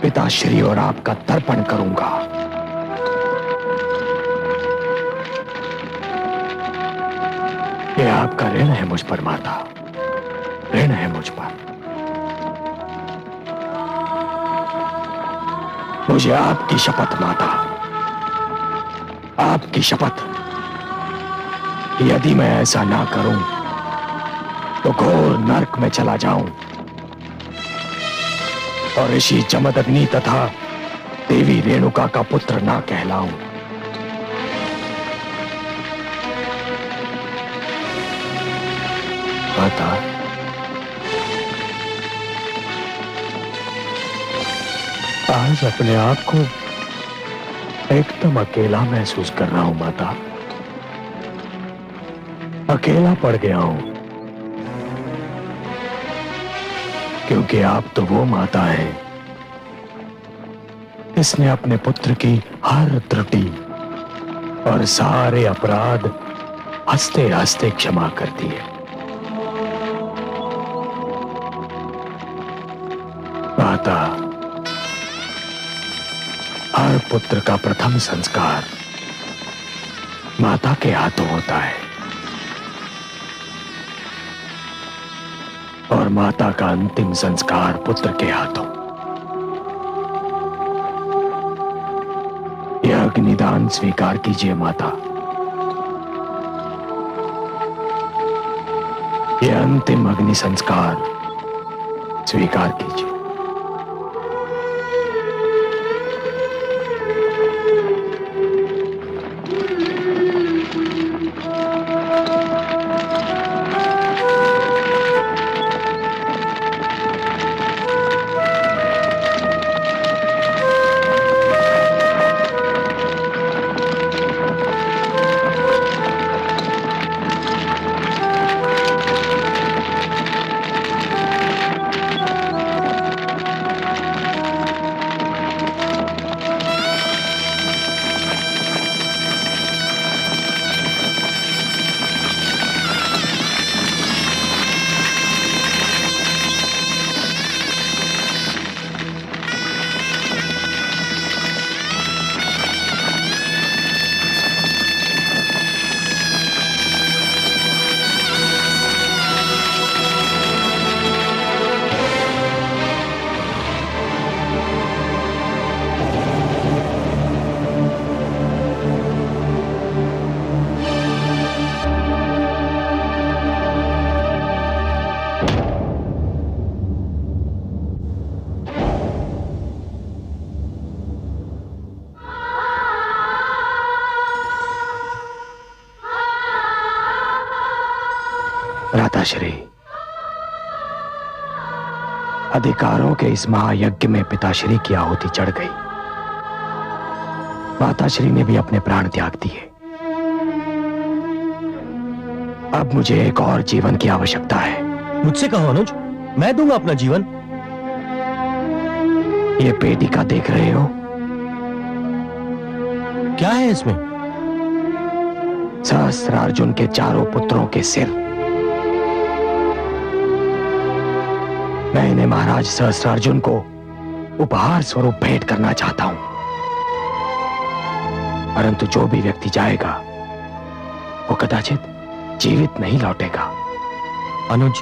पिताश्री और आपका तर्पण करूंगा। ये आपका ऋण है मुझ पर माता, ऋण है मुझ पर। मुझे आपकी शपथ माता, आपकी शपथ, यदि मैं ऐसा ना करूं तो घोर नरक में चला जाऊं और ऋषि जमदग्नि तथा देवी रेणुका का पुत्र ना कहलाऊं। माता, आज अपने आप को एकदम अकेला महसूस कर रहा हूं माता। अकेला पड़ गया हूं क्योंकि आप तो वो माता है जिसने अपने पुत्र की हर त्रुटि और सारे अपराध हंसते हंसते क्षमा कर दिए। माता, हर पुत्र का प्रथम संस्कार माता के हाथों होता है और माता का अंतिम संस्कार पुत्र के हाथों। यह अग्निदान स्वीकार कीजिए माता। यह अंतिम अग्नि संस्कार स्वीकार कीजिए। माताश्री, अधिकारों के इस महायज्ञ में पिताश्री की आहुति चढ़ गई। माताश्री ने भी अपने प्राण त्याग दिए। अब मुझे एक और जीवन की आवश्यकता है। मुझसे कहो अनुज, मैं दूंगा अपना जीवन। ये पेटिका देख रहे हो? क्या है इसमें? सहस्त्रार्जुन के चारों पुत्रों के सिर। मैं इन्हें महाराज सहस्त्रार्जुन को उपहार स्वरूप भेंट करना चाहता हूं, परंतु जो भी व्यक्ति जाएगा वो कदाचित जीवित नहीं लौटेगा। अनुज,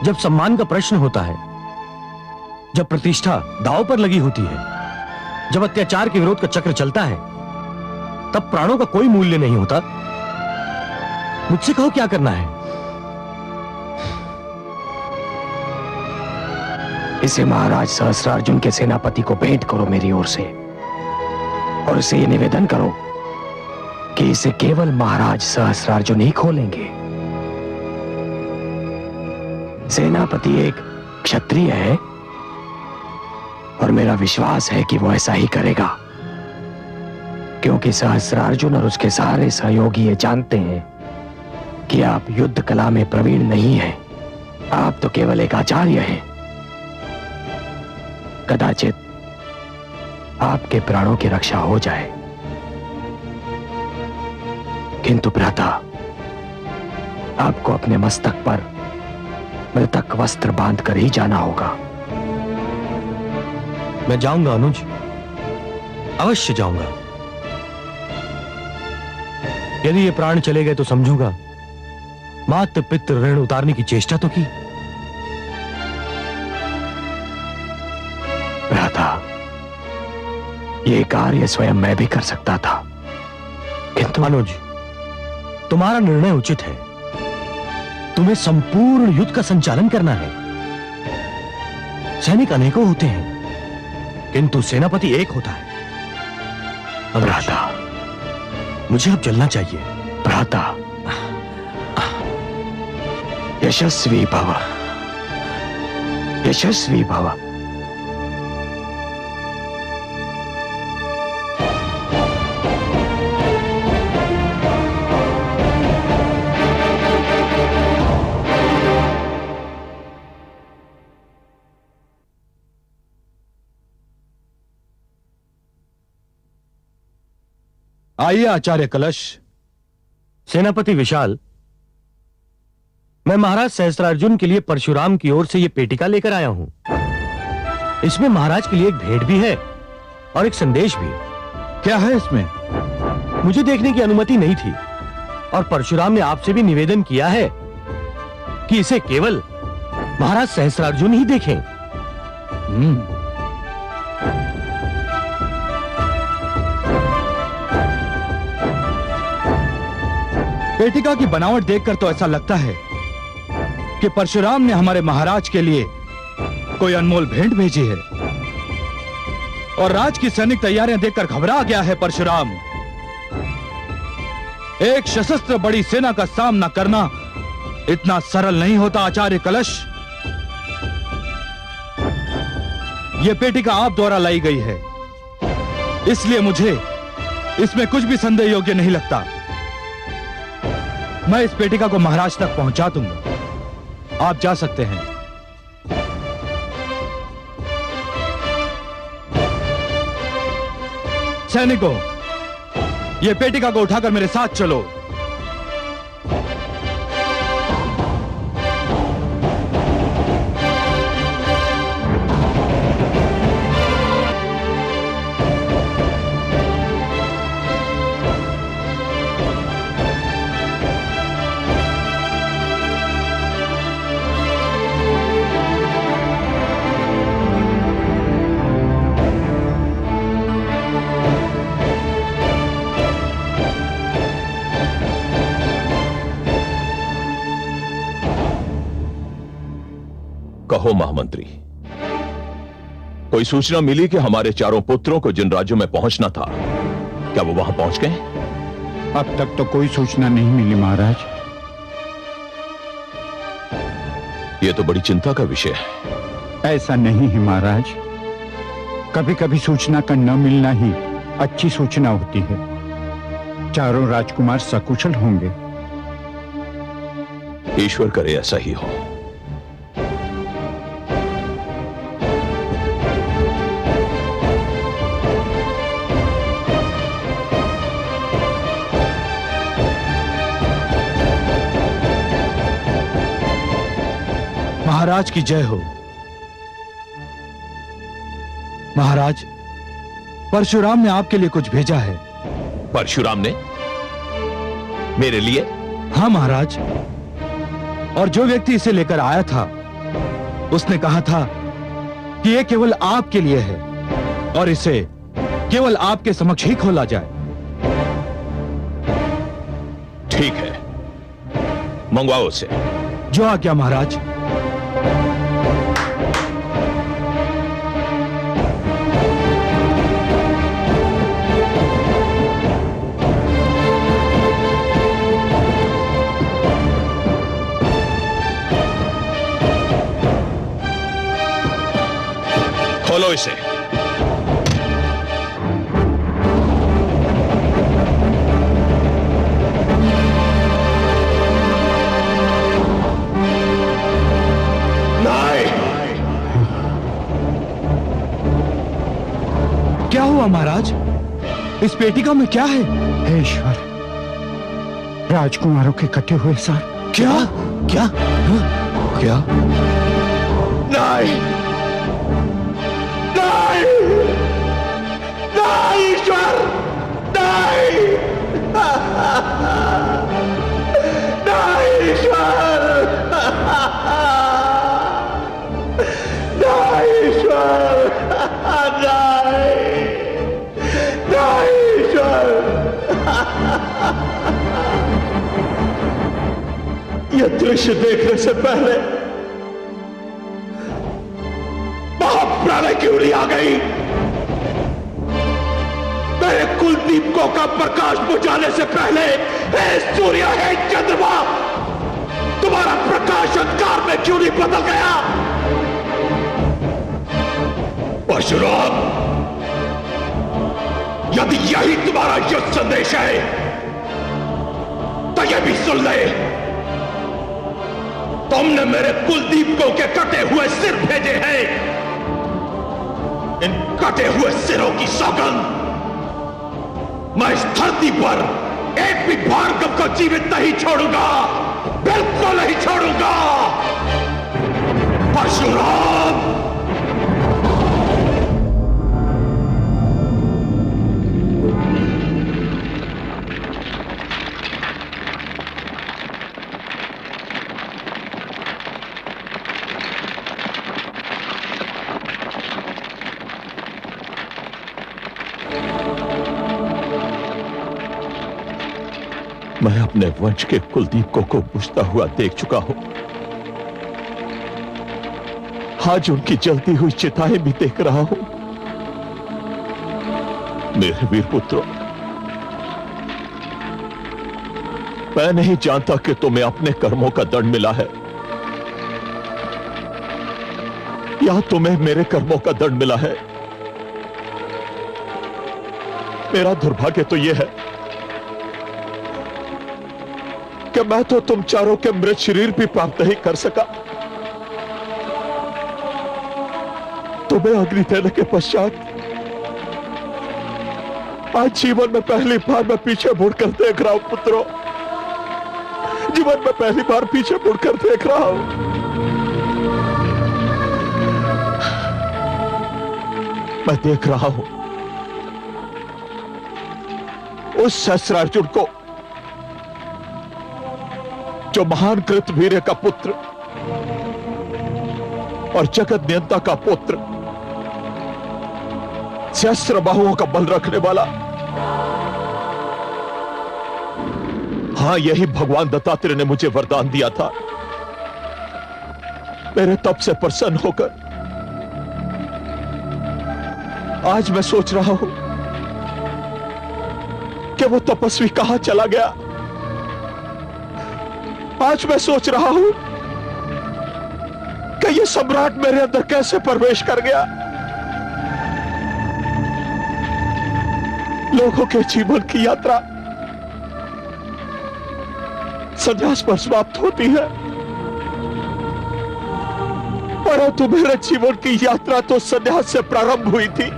जब सम्मान का प्रश्न होता है, जब प्रतिष्ठा दांव पर लगी होती है, जब अत्याचार के विरोध का चक्र चलता है, तब प्राणों का कोई मूल्य नहीं होता। मुझसे कहो क्या करना है? इसे महाराज सहस्त्रार्जुन के सेनापति को भेंट करो मेरी ओर से, और उसे यह निवेदन करो कि इसे केवल महाराज सहस्त्रार्जुन ही खोलेंगे। सेनापति एक क्षत्रिय है और मेरा विश्वास है कि वो ऐसा ही करेगा, क्योंकि सहस्त्रार्जुन और उसके सारे सहयोगी ये जानते हैं कि आप युद्ध कला में प्रवीण नहीं हैं। आप तो केवल एक आचार्य हैं। कदाचित आपके प्राणों की रक्षा हो जाए, किंतु भ्राता, आपको अपने मस्तक पर मृतक वस्त्र बांधकर ही जाना होगा। मैं जाऊंगा अनुज, अवश्य जाऊंगा। यदि ये प्राण चले गए तो समझूंगा मातृ पितृ ऋण उतारने की चेष्टा तो की। भ्राता, ये कार्य स्वयं मैं भी कर सकता था, किंतु अनुज, तुम्हारा निर्णय उचित है। तुम्हें संपूर्ण युद्ध का संचालन करना है। सैनिक अनेकों होते हैं, किंतु सेनापति एक होता है। भ्राता, मुझे अब चलना चाहिए। भ्राता, यशस्वी भव, यशस्वी भव। आइए आचार्य कलश। सेनापति विशाल, मैं महाराज सहस्त्रार्जुन के लिए परशुराम की ओर से यह पेटिका लेकर आया हूं। इसमें महाराज के लिए एक भेंट भी है और एक संदेश भी। क्या है इसमें? मुझे देखने की अनुमति नहीं थी और परशुराम ने आपसे भी निवेदन किया है कि इसे केवल महाराज सहस्त्रार्जुन ही देखें। पेटिका की बनावट देखकर तो ऐसा लगता है कि परशुराम ने हमारे महाराज के लिए कोई अनमोल भेंट भेजी है, और राज की सैनिक तैयारियां देखकर घबरा गया है परशुराम। एक सशस्त्र बड़ी सेना का सामना करना इतना सरल नहीं होता आचार्य कलश। यह पेटिका आप द्वारा लाई गई है, इसलिए मुझे इसमें कुछ भी संदेह योग्य नहीं लगता। मैं इस पेटिका को महाराज तक पहुंचा दूंगा। आप जा सकते हैं। सैनिकों, यह पेटिका को उठाकर मेरे साथ चलो। कहो महामंत्री, कोई सूचना मिली कि हमारे चारों पुत्रों को जिन राज्यों में पहुंचना था, क्या वो वहां पहुंच गए? अब तक तो कोई सूचना नहीं मिली महाराज। यह तो बड़ी चिंता का विषय है। ऐसा नहीं है महाराज, कभी कभी सूचना का न मिलना ही अच्छी सूचना होती है। चारों राजकुमार सकुशल होंगे, ईश्वर करे ऐसा ही हो। महाराज की जय हो। महाराज, परशुराम ने आपके लिए कुछ भेजा है। परशुराम ने? मेरे लिए? हाँ महाराज, और जो व्यक्ति इसे लेकर आया था उसने कहा था कि यह केवल आपके लिए है और इसे केवल आपके समक्ष ही खोला जाए। ठीक है, मंगवाओ उसे। जो आज्ञा महाराज। खोलो इसे। क्या हुआ महाराज? इस पेटिका में क्या है? हे ईश्वर, राजकुमारों के कटे हुए सार। क्या? क्या? क्या? नहीं, ईश्वर, नहीं, ईश्वर, ईश्वर, ईश्वर। यह दृश्य देखने से पहले महाप्रलय क्यों नहीं आ गई? मेरे कुलदीपकों का प्रकाश बुझाने से पहले हे सूर्य, हे चंद्रमा, तुम्हारा प्रकाश अंधकार में क्यों नहीं बदल गया? परशुराम, यदि यही तुम्हारा युद्ध संदेश है तो यह भी सुन ले। तुमने मेरे कुलदीपकों के कटे हुए सिर भेजे हैं। इन कटे हुए सिरों की सौगंध, मैं इस धरती पर एक भी भार्गव को जीवित नहीं छोड़ूंगा, बिल्कुल नहीं छोड़ूंगा। परशुराम, मैं अपने वंश के कुलदीपकों को बुझता हुआ देख चुका हूं। आज उनकी जलती हुई चिताएं भी देख रहा हूं। मेरे वीर पुत्रों, मैं नहीं जानता कि तुम्हें अपने कर्मों का दंड मिला है या तुम्हें मेरे कर्मों का दंड मिला है। मेरा दुर्भाग्य तो यह है कि मैं तो तुम चारों के मृत शरीर भी प्राप्त नहीं कर सका। तुम्हें अग्नि देने के पश्चात आज जीवन में पहली बार मैं पीछे मुड़कर देख रहा हूं पुत्रों। जीवन में पहली बार पीछे मुड़कर देख रहा हूं। मैं देख रहा हूं उस सहस्रार्जुन को जो महान कृतवीर्य का पुत्र और जगत नियंता का पुत्र, सहस्त्र बाहुओं का बल रखने वाला। हां, यही भगवान दत्तात्रेय ने मुझे वरदान दिया था। मेरे तप से प्रसन्न होकर आज मैं सोच रहा हूं कि वो तपस्वी कहां चला गया। आज मैं सोच रहा हूं कि ये सम्राट मेरे अंदर कैसे प्रवेश कर गया। लोगों के जीवन की यात्रा संन्यास पर समाप्त होती है, परंतु मेरे जीवन की यात्रा तो संन्यास से प्रारंभ हुई थी।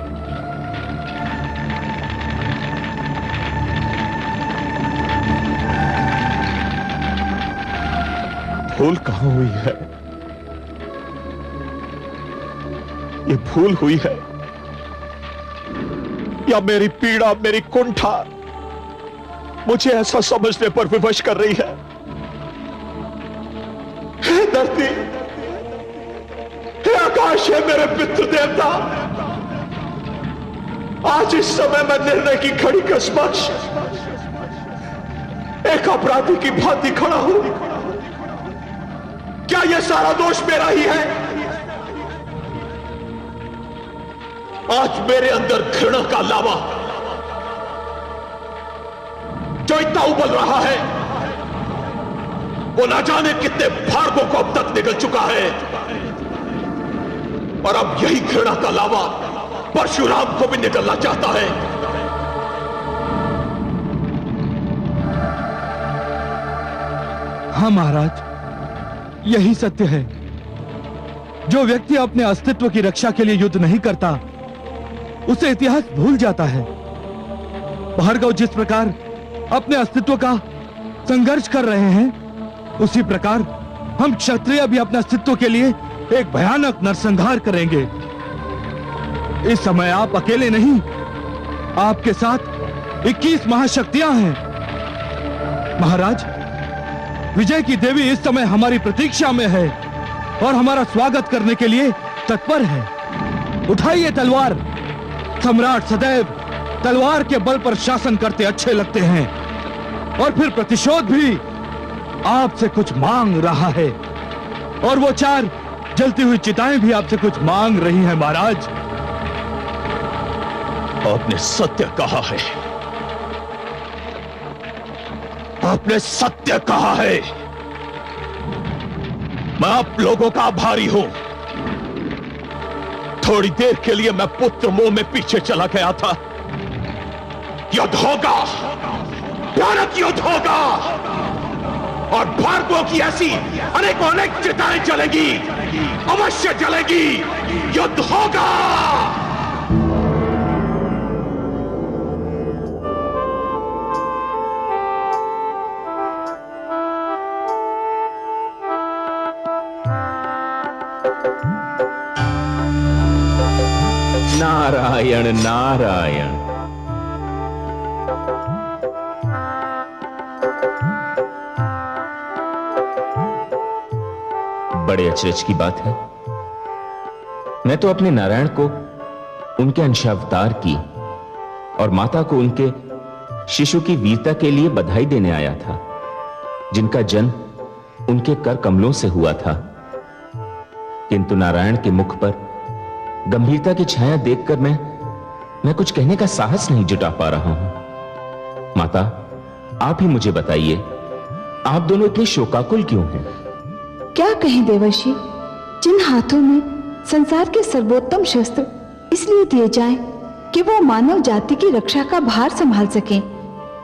भूल कहां हुई है? ये भूल हुई है या मेरी पीड़ा, मेरी कुंठा मुझे ऐसा समझने पर विवश कर रही है? हे धरती, हे आकाश, है मेरे पितृ देवता, आज इस समय मैं निर्णय की घड़ी के समक्ष एक अपराधी की भांति खड़ा हूं। क्या यह सारा दोष मेरा ही है? आज मेरे अंदर घृणा का लावा जो इतना उबल रहा है, वो ना जाने कितने भार्गों को अब तक निकल चुका है, और अब यही घृणा का लावा परशुराम को भी निकलना चाहता है। हाँ महाराज, यही सत्य है। जो व्यक्ति अपने अस्तित्व की रक्षा के लिए युद्ध नहीं करता, उसे इतिहास भूल जाता है। भार्गव जिस प्रकार अपने अस्तित्व का संघर्ष कर रहे हैं, उसी प्रकार हम क्षत्रिय भी अपने अस्तित्व के लिए एक भयानक नरसंहार करेंगे। इस समय आप अकेले नहीं, आपके साथ 21 महाशक्तियां हैं। महाराज, विजय की देवी इस समय हमारी प्रतीक्षा में है और हमारा स्वागत करने के लिए तत्पर है। उठाइए तलवार। सम्राट सदैव तलवार के बल पर शासन करते अच्छे लगते हैं, और फिर प्रतिशोध भी आपसे कुछ मांग रहा है, और वो 4 जलती हुई चिताएं भी आपसे कुछ मांग रही हैं। महाराज, आपने सत्य कहा है, आपने सत्य कहा है। मैं आप लोगों का आभारी हूं। थोड़ी देर के लिए मैं पुत्र मोह में पीछे चला गया था। युद्ध होगा, भयानक युद्ध होगा, और भार्गवों की ऐसी अनेक चिताएं जलेगी, अवश्य जलेगी। युद्ध होगा। नारायण नारायण। बड़े अचरज की बात है। मैं तो अपने नारायण को उनके अंशावतार की और माता को उनके शिशु की वीरता के लिए बधाई देने आया था, जिनका जन्म उनके कर कमलों से हुआ था। किंतु नारायण के मुख पर गंभीरता की छाया देखकर मैं कुछ कहने का साहस नहीं जुटा पा रहा हूं। माता, आप ही मुझे बताइए, आप दोनों इतने शोकाकुल क्यों हैं? क्या कहें देवर्षि, जिन हाथों में संसार के सर्वोत्तम शस्त्र इसलिए दिए जाएं कि वो मानव जाति की रक्षा का भार संभाल सकें,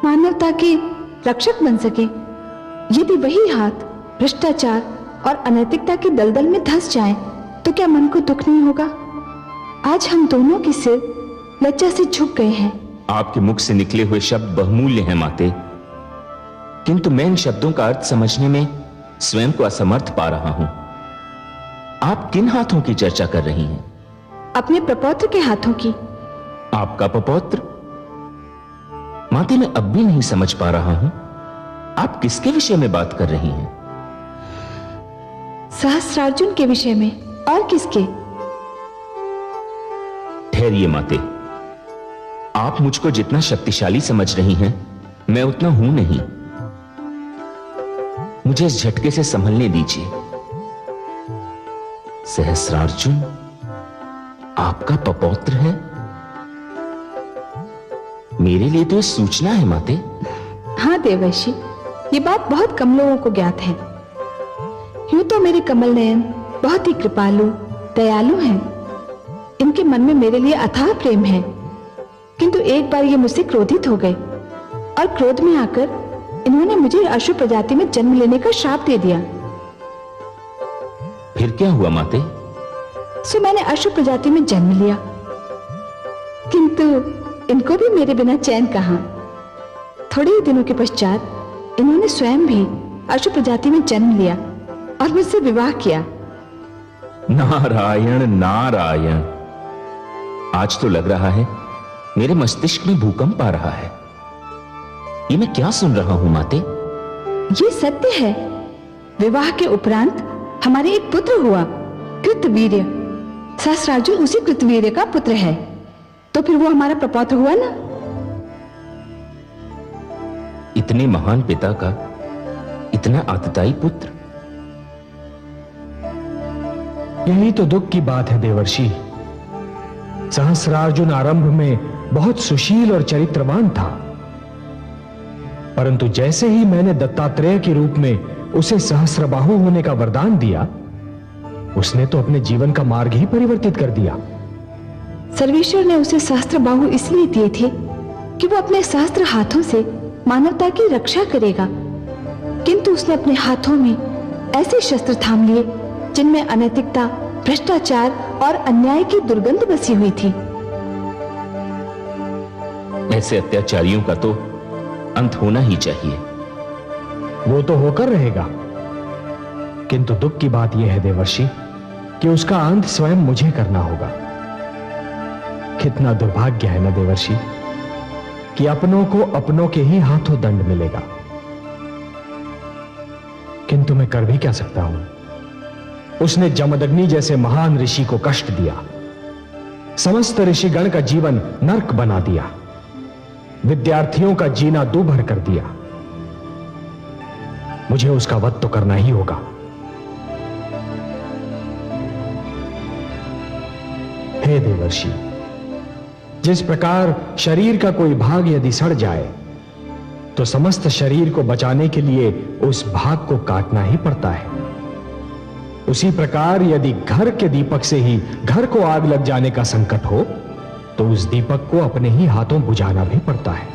मानवता के रक्षक बन सकें, यदि वही हाथ भ्रष्टाचार और अनैतिकता की दलदल में धंस जाएं, तो क्या मन को दुख नहीं होगा? आज हम दोनों के सिर लज्जा से झुक गए हैं। आपके मुख से निकले हुए शब्द बहुमूल्य हैं माते, किंतु मैं इन शब्दों का अर्थ समझने में स्वयं को असमर्थ पा रहा हूं। आप किन हाथों की चर्चा कर रही हैं? अपने प्रपौत्र के हाथों की। आपका प्रपौत्र? माते, मैं अब भी नहीं समझ पा रहा हूं, आप किसके विषय में बात कर रही हैं? सहस्रार्जुन के विषय में, और किसके? ठहरिए माते, आप मुझको जितना शक्तिशाली समझ रही हैं, मैं उतना हूं नहीं। मुझे इस झटके से संभलने दीजिए। सहस्रार्जुन आपका पपौत्र है? मेरे लिए तो यह सूचना है माते। हाँ देवर्षि, ये बात बहुत कम लोगों को ज्ञात है। यूं तो मेरे कमल नयन बहुत ही कृपालु, दयालु हैं। इनके मन में मेरे लिए अथाह प्रेम है, किंतु एक बार ये मुझसे क्रोधित हो गए और क्रोध में आकर इन्होंने मुझे अशु प्रजाति में जन्म लेने का श्राप दे दिया। फिर क्या हुआ माते? सो मैंने अशु प्रजाति में जन्म लिया, किंतु इनको भी मेरे बिना चैन कहां। थोड़े ही दिनों के पश्चात इन्होंने स्वयं भी अशु प्रजाति में जन्म लिया और मुझसे विवाह किया। नारायण नारायण, आज तो लग रहा है मेरे मस्तिष्क में भूकंप आ रहा है। ये मैं क्या सुन रहा हूं माते? ये सत्य है। विवाह के उपरांत हमारे एक पुत्र हुआ, कृतवीर्य। सहस्रार्जुन उसी कृतवीर्य का पुत्र है, तो फिर वो हमारा प्रपौत्र हुआ ना। इतने महान पिता का इतना आतताई पुत्र। यही तो दुख की बात है देवर्षि। सहस्रार्जुन आरंभ में बहुत सुशील और चरित्रवान था, परंतु जैसे ही मैंने दत्तात्रेय के रूप में उसे सहस्रबाहु होने का वरदान दिया, उसने तो अपने जीवन का मार्ग ही परिवर्तित कर दिया। सर्वेश्वर ने उसे सहस्त्रबाहु इसलिए दिए थे कि वो अपने सहस्त्र हाथों से मानवता की रक्षा करेगा, किंतु उसने अपने हाथों में ऐसे शस्त्र थाम लिए जिनमें अनैतिकता, भ्रष्टाचार और अन्याय की दुर्गंध बसी हुई थी। ऐसे अत्याचारियों का तो अंत होना ही चाहिए। वो तो होकर रहेगा, किंतु दुख की बात यह है देवर्षि कि उसका अंत स्वयं मुझे करना होगा। कितना दुर्भाग्य है ना देवर्षि कि अपनों को अपनों के ही हाथों दंड मिलेगा। किंतु मैं कर भी क्या सकता हूं? उसने जमदग्नि जैसे महान ऋषि को कष्ट दिया, समस्त ऋषिगण का जीवन नर्क बना दिया, विद्यार्थियों का जीना दूभर कर दिया। मुझे उसका वध तो करना ही होगा। हे देवर्षि, जिस प्रकार शरीर का कोई भाग यदि सड़ जाए तो समस्त शरीर को बचाने के लिए उस भाग को काटना ही पड़ता है, उसी प्रकार यदि घर के दीपक से ही घर को आग लग जाने का संकट हो तो उस दीपक को अपने ही हाथों बुझाना भी पड़ता है।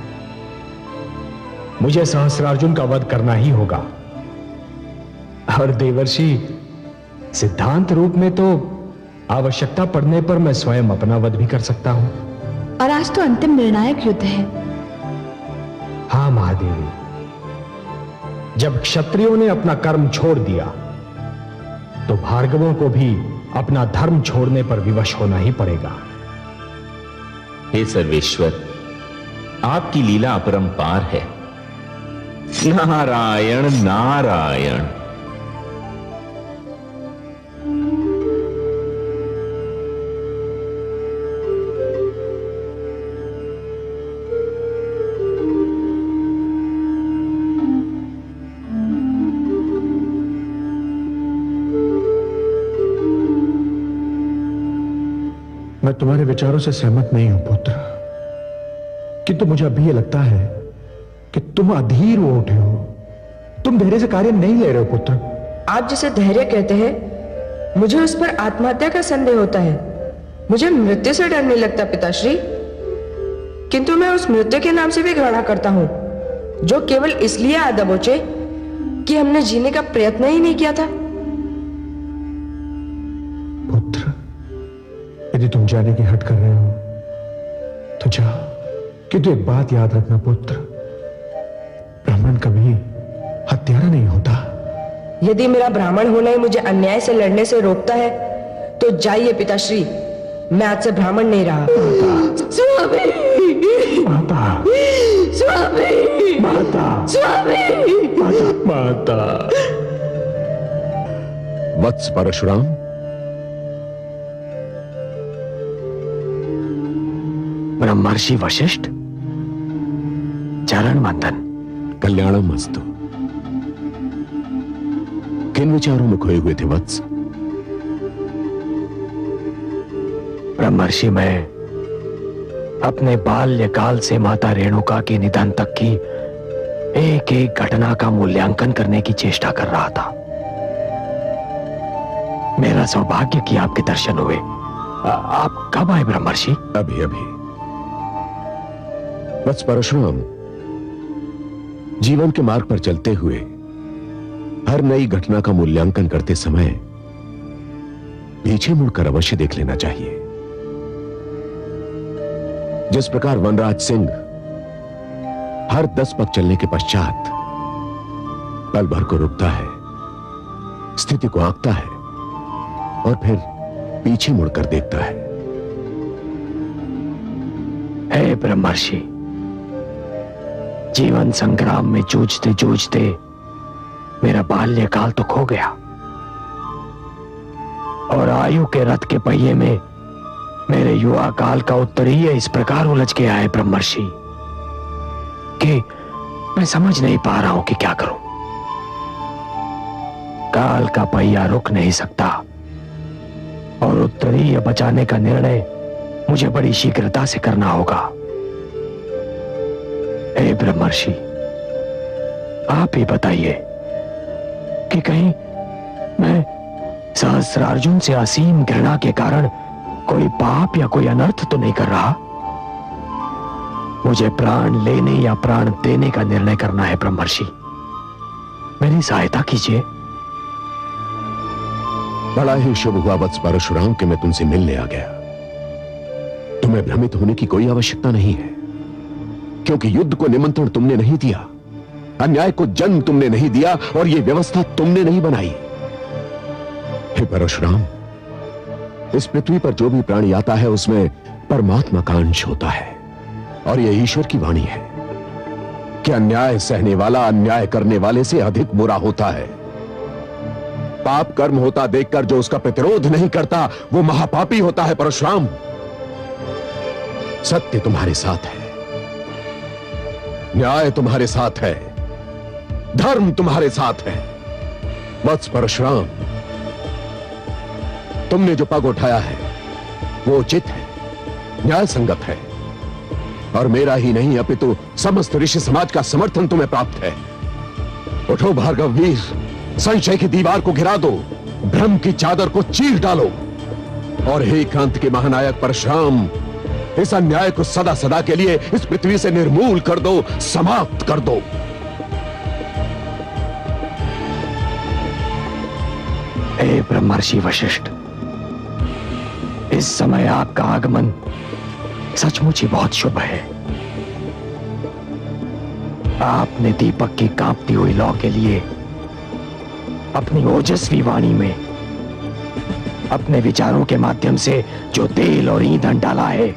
मुझे सहस्रार्जुन का वध करना ही होगा। और देवर्षि, सिद्धांत रूप में तो आवश्यकता पड़ने पर मैं स्वयं अपना वध भी कर सकता हूं। और आज तो अंतिम निर्णायक युद्ध है। हां महादेवी, जब क्षत्रियों ने अपना कर्म छोड़ दिया तो भार्गवों को भी अपना धर्म छोड़ने पर विवश होना ही पड़ेगा। हे सर्वेश्वर, आपकी लीला अपरंपार है। नारायण नारायण। मैं तुम्हारे विचारों से सहमत नहीं हूं पुत्र, किंतु मुझे अभी यह लगता है कि तुम अधीर हो उठे हो। तुम धैर्य से कार्य नहीं ले रहे हो पुत्र। आप जिसे धैर्य कहते हैं, मुझे उस पर आत्महत्या का संदेह होता है। मुझे मृत्यु से डर नहीं लगता पिताश्री, किंतु मैं उस मृत्यु के नाम से भी घृणा करता हूं, जो केवल इसलिए आ दबोचे कि हमने जीने का प्रयत्न ही नहीं किया था। पुत्र, यदि तुम जाने की हट कर रहे हो तो जा, किंतु एक बात याद रखना पुत्र, ब्राह्मण कभी हत्यारा नहीं होता। यदि मेरा ब्राह्मण होना ही मुझे अन्याय से लड़ने से रोकता है तो जाइए पिताश्री, मैं आज से ब्राह्मण नहीं रहा। स्वामी, माता, स्वामी, माता, स्वामी, माता। वत्स परशुराम, ब्रह्मर्षि वशिष्ठ, चरण वंदन। कल्याणमस्तु। किन विचारों में खोए हुए थे वत्स? ब्रह्मर्षि, मैं अपने बाल्यकाल से माता रेणुका के निधन तक की एक एक घटना का मूल्यांकन करने की चेष्टा कर रहा था। मेरा सौभाग्य कि आपके दर्शन हुए। आप कब आए ब्रह्मर्षि? अभी अभी। वत्स परशुराम, जीवन के मार्ग पर चलते हुए हर नई घटना का मूल्यांकन करते समय पीछे मुड़कर अवश्य देख लेना चाहिए। जिस प्रकार वनराज सिंह हर 10 पग चलने के पश्चात पल भर को रुकता है, स्थिति को आंकता है और फिर पीछे मुड़कर देखता है। हे ब्रह्मर्षि, जीवन संग्राम में जूझते जूझते मेरा बाल्यकाल तो खो गया और आयु के रथ के पहिए में मेरे युवा काल का उत्तरीय इस प्रकार उलझ गया है ब्रह्मर्षि कि मैं समझ नहीं पा रहा हूं कि क्या करूं। काल का पहिया रुक नहीं सकता और उत्तरीय बचाने का निर्णय मुझे बड़ी शीघ्रता से करना होगा। हे ब्रह्मर्षि, आप ही बताइए कि कहीं मैं सहस्रार्जुन से असीम घृणा के कारण कोई पाप या कोई अनर्थ तो नहीं कर रहा। मुझे प्राण लेने या प्राण देने का निर्णय करना है ब्रह्मर्षि, मेरी सहायता कीजिए। बड़ा ही शुभ हुआ वत्स परशुराम कि मैं तुमसे मिलने आ गया। तुम्हें भ्रमित होने की कोई आवश्यकता नहीं है, क्योंकि युद्ध को निमंत्रण तुमने नहीं दिया, अन्याय को जन्म तुमने नहीं दिया और यह व्यवस्था तुमने नहीं बनाई। हे परशुराम, इस पृथ्वी पर जो भी प्राणी आता है उसमें परमात्मा का अंश होता है और यह ईश्वर की वाणी है कि अन्याय सहने वाला अन्याय करने वाले से अधिक बुरा होता है। पाप कर्म होता देखकर जो उसका प्रतिरोध नहीं करता वो महापापी होता है। परशुराम, सत्य तुम्हारे साथ है, न्याय तुम्हारे साथ है, धर्म तुम्हारे साथ है। वत्स परशुराम, तुमने जो पग उठाया है वो उचित है, न्याय संगत है और मेरा ही नहीं अपितु समस्त ऋषि समाज का समर्थन तुम्हें प्राप्त है। उठो भार्गव वीर, संशय की दीवार को गिरा दो, भ्रम की चादर को चीर डालो और हे क्रांति के महानायक परशुराम, इस अन्याय को सदा सदा के लिए इस पृथ्वी से निर्मूल कर दो, समाप्त कर दो। हे ब्रह्मर्षि वशिष्ठ, इस समय आपका आगमन सचमुच ही बहुत शुभ है। आपने दीपक की कांपती हुई लौ के लिए अपनी ओजस्वी वाणी में अपने विचारों के माध्यम से जो तेल और ईंधन डाला है,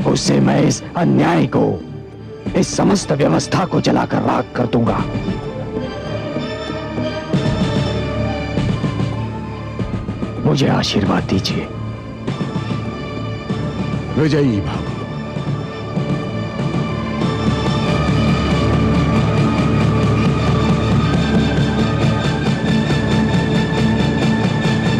उससे मैं इस अन्याय को, इस समस्त व्यवस्था को जलाकर राख कर दूंगा। मुझे आशीर्वाद दीजिए। विजयी भव।